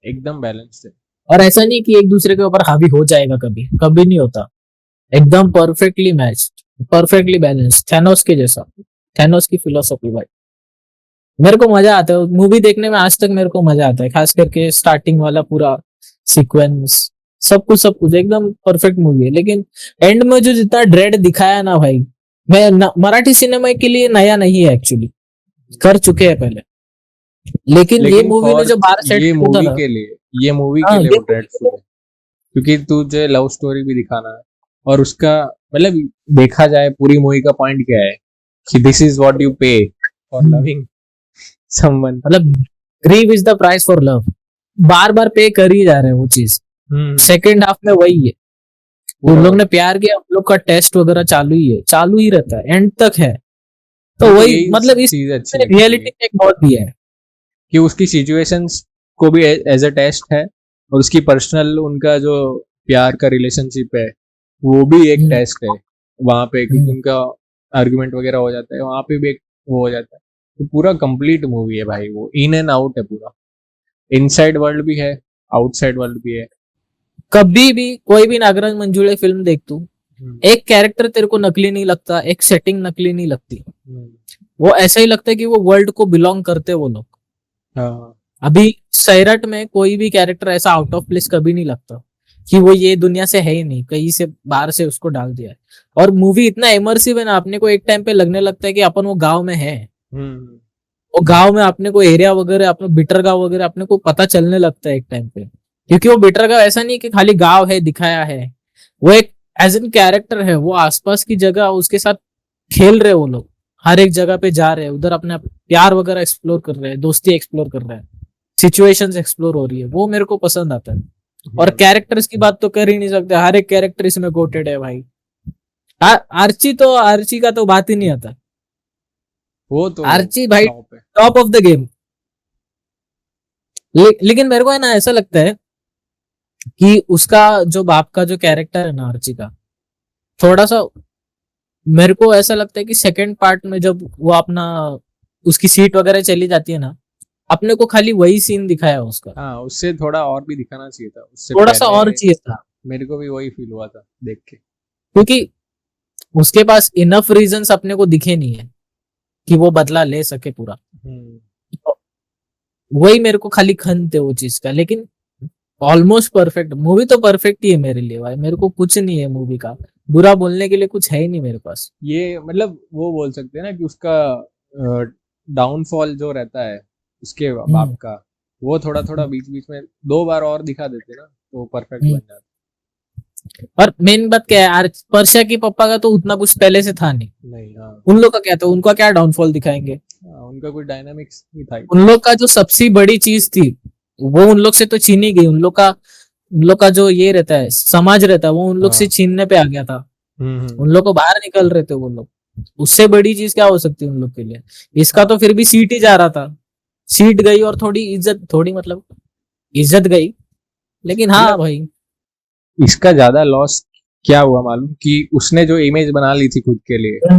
एकदम बैलेंस्ड है। और ऐसा नहीं कि एक दूसरे के ऊपर हावी हो जाएगा, कभी कभी नहीं होता। एकदम perfectly matched, perfectly balance, Thanos के जैसा, थैनोस की फिलोसफी भाई। मेरे को मजा आता है मूवी देखने में, आज तक मेरे को मजा आता है, खास करके स्टार्टिंग वाला पूरा सीक्वेंस, सब कुछ एकदम परफेक्ट मूवी है। लेकिन एंड में जो जितना ड्रेड दिखाया ना भाई, मराठी सिनेमा के लिए नया नहीं है एक्चुअली, कर चुके हैं पहले। लेकिन ये लेकिन मूवी ने फॉर जो बाहर सेट ये किया मूवी था, के लिए, ये मूवी के हाँ लिए ये वो ड्रेडफुल है, क्योंकि तुझे लव स्टोरी भी दिखाना है, और उसका मतलब देखा जाए पूरी मूवी का पॉइंट क्या है कि this is what you pay for loving someone. मतलब grief is the price for love, बार बार पे कर ही जा रहे हैं वो चीज। सेकेंड हाफ में वही है, उन लोग ने प्यार किया, हम लोग का टेस्ट वगैरह चालू ही है, चालू ही रहता है, एंड तक है। तो वही यही मतलब इस चीज अच्छी लगती रियलिटी है चेक बहुत दिया है। कि उसकी सिचुएशंस को भी एज अ टेस्ट है, और उसकी पर्सनल उनका जो प्यार का रिलेशनशिप है वो भी एक हम्म, टेस्ट है वहां पे, क्योंकि हम्म। उनका आर्गुमेंट वगैरह हो जाता है वहां पे भी, एक वो हो जाता है। तो पूरा कंप्लीट मूवी है भाई, वो इन एंड आउट है पूरा, इनसाइड वर्ल्ड भी है, आउटसाइड वर्ल्ड भी है। कभी भी कोई भी नागराज मंजुळे फिल्म देख तू, हम्म, एक कैरेक्टर तेरे को नकली नहीं लगता, एक सेटिंग नकली नहीं लगती। हम्म, वो ऐसा ही लगता है कि वो वर्ल्ड को बिलोंग करते वो लोग। हाँ अभी सैरट में कोई भी कैरेक्टर ऐसा आउट ऑफ प्लेस कभी नहीं लगता कि वो ये दुनिया से है ही नहीं, कहीं से बाहर से उसको डाल दिया है। और मूवी इतना इमर्सिव है ना, अपने को एक टाइम पे लगने लगता है कि अपन वो गांव में है। हम्म, वो गांव में अपने को एरिया वगैरह, अपने बिटर गांव वगैरह अपने को पता चलने लगता है एक टाइम पे, क्योंकि वो बिटर गांव ऐसा नहीं कि खाली गांव है दिखाया है, वो एक एज एन कैरेक्टर है। वो आसपास की जगह उसके साथ खेल रहे, वो लोग हर एक जगह पे जा रहे हैं, उधर अपना प्यार वगैरह एक्सप्लोर कर रहे हैं, दोस्ती एक्सप्लोर कर रहे हैं, सिचुएशंस एक्सप्लोर हो रही है, वो मेरे को पसंद आता है। और कैरेक्टर्स की बात तो कर ही नहीं सकते, हर एक कैरेक्टर इसमें गोटेड है भाई। आर्ची का तो बात ही नहीं आता। वो तो आर्ची भाई टॉप है। Top of the game. लेकिन मेरे को है ना ऐसा लगता है कि उसका जो बाप का जो कैरेक्टर है ना आर्ची का, थोड़ा सा मेरे को ऐसा लगता है कि सेकंड पार्ट में जब वो अपना उसकी सीट वगैरह चली जाती है ना, अपने को खाली वही सीन दिखाया उसका, हाँ उससे थोड़ा और भी दिखाना चाहिए था, उससे थोड़ा सा और पहले चाहिए था। मेरे को भी वही फील हुआ था देख के। क्योंकि उसके पास इनफ रीजंस अपने को दिखे नहीं है कि वो बदला ले सके पूरा। हम्म, वही मेरे को खाली खन थे वो चीज का। लेकिन ऑलमोस्ट परफेक्ट मूवी तो परफेक्ट ही है मेरे लिए भाई, मेरे को कुछ नहीं है मूवी का बुरा बोलने के लिए, कुछ है ही नहीं मेरे पास। ये मतलब वो बोल सकते हैं ना कि उसका डाउनफॉल जो रहता है उसके बाप हम्म, का, वो थोड़ा थोड़ा बीच बीच में 2 बार और दिखा देते ना, तो परफेक्ट हम्म। बन जाता। और मेन बात क्या है, परशा के पापा का तो उतना कुछ पहले से था नहीं। नहीं, हाँ उन लोग का क्या था, उनका क्या डाउनफॉल दिखाएंगे। हाँ, उनका कोई डायनामिक्स नहीं था। उन लोग का जो सबसे बड़ी चीज थी वो उन लोग से तो छीनी गई। उन लोग का जो ये रहता है, समाज रहता है, वो उन लोग से हाँ। छीनने पे आ गया था। हम्म। उन लोग को बाहर निकल रहे थे वो लोग। उससे बड़ी चीज क्या हो सकती है उन लोग के लिए। इसका हाँ। तो फिर भी सीट ही जा रहा था। सीट गई और थोड़ी इज्जत, थोड़ी मतलब इज्जत गई। लेकिन हाँ मतलब भाई। इसका ज्यादा लॉस क्या हुआ मालूम, कि उसने जो इमेज बना ली थी खुद के लिए,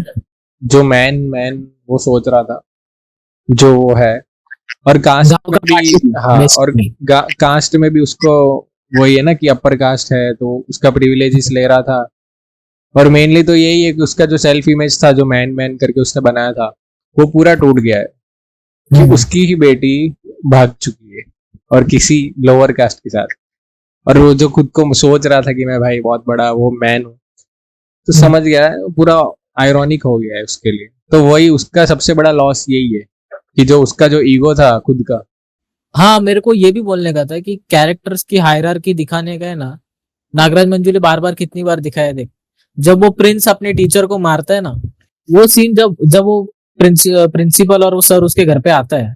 जो मैन मैन वो सोच रहा था, जो वो है, और कास्ट गांव में का भी, पार्टी हाँ, और बेसिकली। कास्ट में भी उसको वही है ना कि अपर कास्ट है तो उसका प्रिविलेजेस ले रहा था। और मेनली तो यही है कि उसका जो सेल्फ इमेज था, जो मैन मैन करके उसने बनाया था, वो पूरा टूट गया है, कि उसकी ही बेटी भाग चुकी है और किसी लोअर कास्ट के साथ। और वो जो खुद को सोच रहा था कि मैं भाई बहुत बड़ा वो मैन हूँ, तो समझ गया है, पूरा आयरॉनिक हो गया है उसके लिए। तो वही उसका सबसे बड़ा लॉस यही है, कि जो उसका जो ईगो था खुद का। हाँ, मेरे को ये भी बोलने का था कि कैरेक्टर्स की हायरार्की दिखाने गए ना। नागराज मंजुले बार बार कितनी बार दिखाया देख। जब वो प्रिंस अपने टीचर को मारता है ना, वो सीन जब जब वो प्रिंसिपल और वो सर उसके घर पे आता है,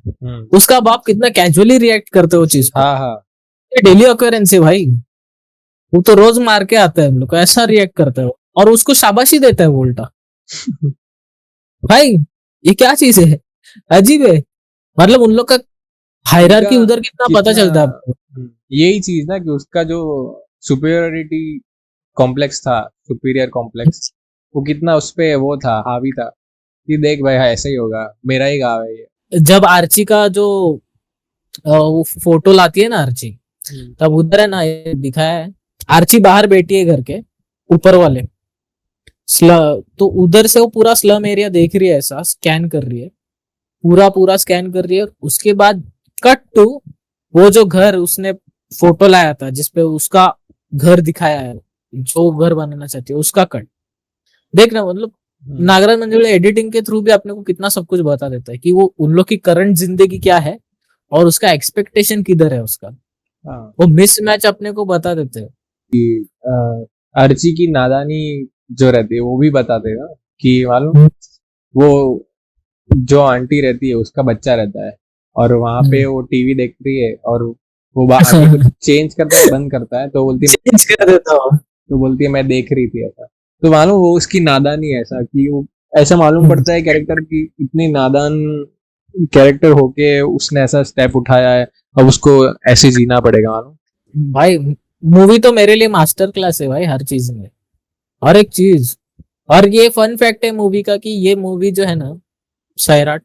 उसका बाप कितना कैजुअली रिएक्ट करते हैं वो चीज को। हाँ हाँ। ये डेली ऑकरेंस है भाई। वो तो रोज मार के आता है हम लोग को, ऐसा रिएक्ट करता है वो। और उसको शाबाशी देता है वो उल्टा। भाई ये क्या चीज है, अजीब है। मतलब उन लोग का उनका हायरार्की उधर कितना पता कितना, चलता है आपको। यही चीज ना कि उसका जो सुपीरियरिटी कॉम्प्लेक्स था, सुपीरियर कॉम्प्लेक्स, वो कितना उस पे वो था, हावी था, कि देख भाई हाँ, ऐसा ही होगा, मेरा ही गाँव है ये। जब आर्ची का जो वो फोटो लाती है ना आर्ची, तब उधर है ना ये दिखाया है। आर्ची बाहर बैठी है घर के ऊपर वाले तो उधर से वो पूरा स्लम एरिया देख रही है, ऐसा स्कैन कर रही है, पूरा पूरा स्कैन कर रही है। उसके बाद कट टू वो जो घर उसने फोटो लाया था जिसपे उसका घर दिखाया है, जो घर बनाना चाहती है उसका कट देखना। मतलब नागराज मंजुले एडिटिंग के थ्रू भी अपने को कितना सब कुछ बता देता है कि वो उन लोग की करंट जिंदगी क्या है और उसका एक्सपेक्टेशन किधर है उसका। हाँ। वो मिसमैच अपने को बता देते हैं। अर्ची की नादानी जो रहती है वो भी बताते हैं ना, कि मालूम, वो जो आंटी रहती है उसका बच्चा रहता है, और वहां पे वो टीवी देख रही है, और वो आके कुछ चेंज करता है, बंद करता है, तो बोलती है, चेंज कर देता हूँ। तो बोलती है मैं देख रही थी ऐसा। तो मालूम वो उसकी नादानी है, ऐसा कि वो, ऐसा मालूम पड़ता है कैरेक्टर की इतनी नादान कैरेक्टर होके उसने ऐसा स्टेप उठाया है, अब उसको ऐसे जीना पड़ेगा मालूम। भाई मूवी तो मेरे लिए मास्टर क्लास है भाई, हर चीज में, हर एक चीज। और ये फन फैक्ट है मूवी का कि ये मूवी जो है ना सैराट,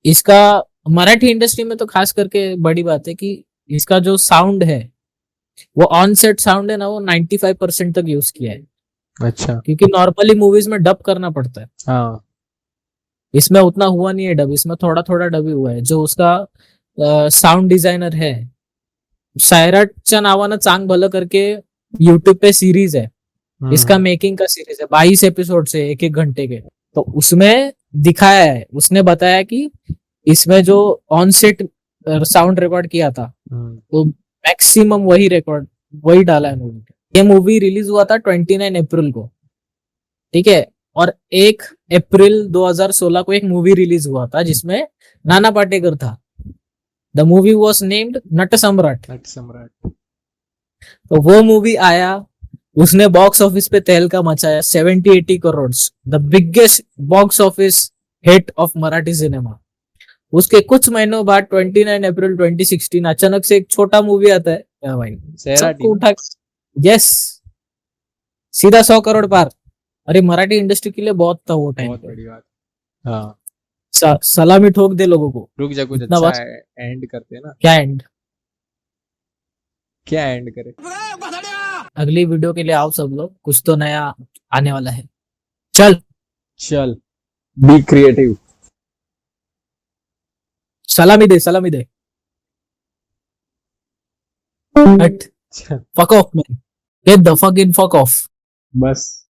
इसका मराठी इंडस्ट्री में तो खास करके बड़ी बात है कि इसका जो साउंड है, वो ऑन सेट साउंड है ना, वो 95% तक यूज किया है। अच्छा। क्योंकि नॉर्मली मूवीज में डब करना पड़ता है, हाँ। इसमें उतना हुआ नहीं है डब, इसमें थोड़ा थोड़ा डब ही हुआ है। जो उसका साउंड डिजाइनर है, सायराटच्या नावानं चांग भलं करके यूट्यूब पे सीरीज है, इसका मेकिंग का सीरीज है, 22 एपिसोड से 1-1 घंटे के। तो उसमें दिखाया है, उसने बताया कि इसमें जो ऑन सेट साउंड रिकॉर्ड किया था तो मैक्सिमम वही रिकॉर्ड वही डाला है मूवी। ये मूवी रिलीज हुआ था 29 अप्रैल को, ठीक है। और 1 अप्रैल 2016 को एक मूवी रिलीज हुआ था जिसमें नाना पाटेकर था। द मूवी वॉज नेम्ड नट सम्राट। नट सम्राट। तो वो मूवी आया, उसने बॉक्स ऑफिस पे तहलका मचाया, 70-80 crore, the biggest box office hit of Marathi cinema. उसके कुछ महीनों बाद 29 अप्रैल 2016 अचानक से एक छोटा मूवी आता है, क्या भाई सबको उठा, यस, सीधा 100 करोड़ पार। अरे मराठी इंडस्ट्री के लिए बहुत था वो टाइम बहुत पे। बड़ी बात। हाँ। सलामी ठोक दे लोगों को। रुक जा, कुछ इतना अच्छा बस। एंड करते हैं ना। क्या एंड? क्या एंड करे? अगली वीडियो के लिए आओ सब लोग, कुछ तो नया आने वाला है। चल चल, बी क्रिएटिव। सलामी दे, सलामी दे। हट, fuck off man, get the fuck in, fuck off. बस।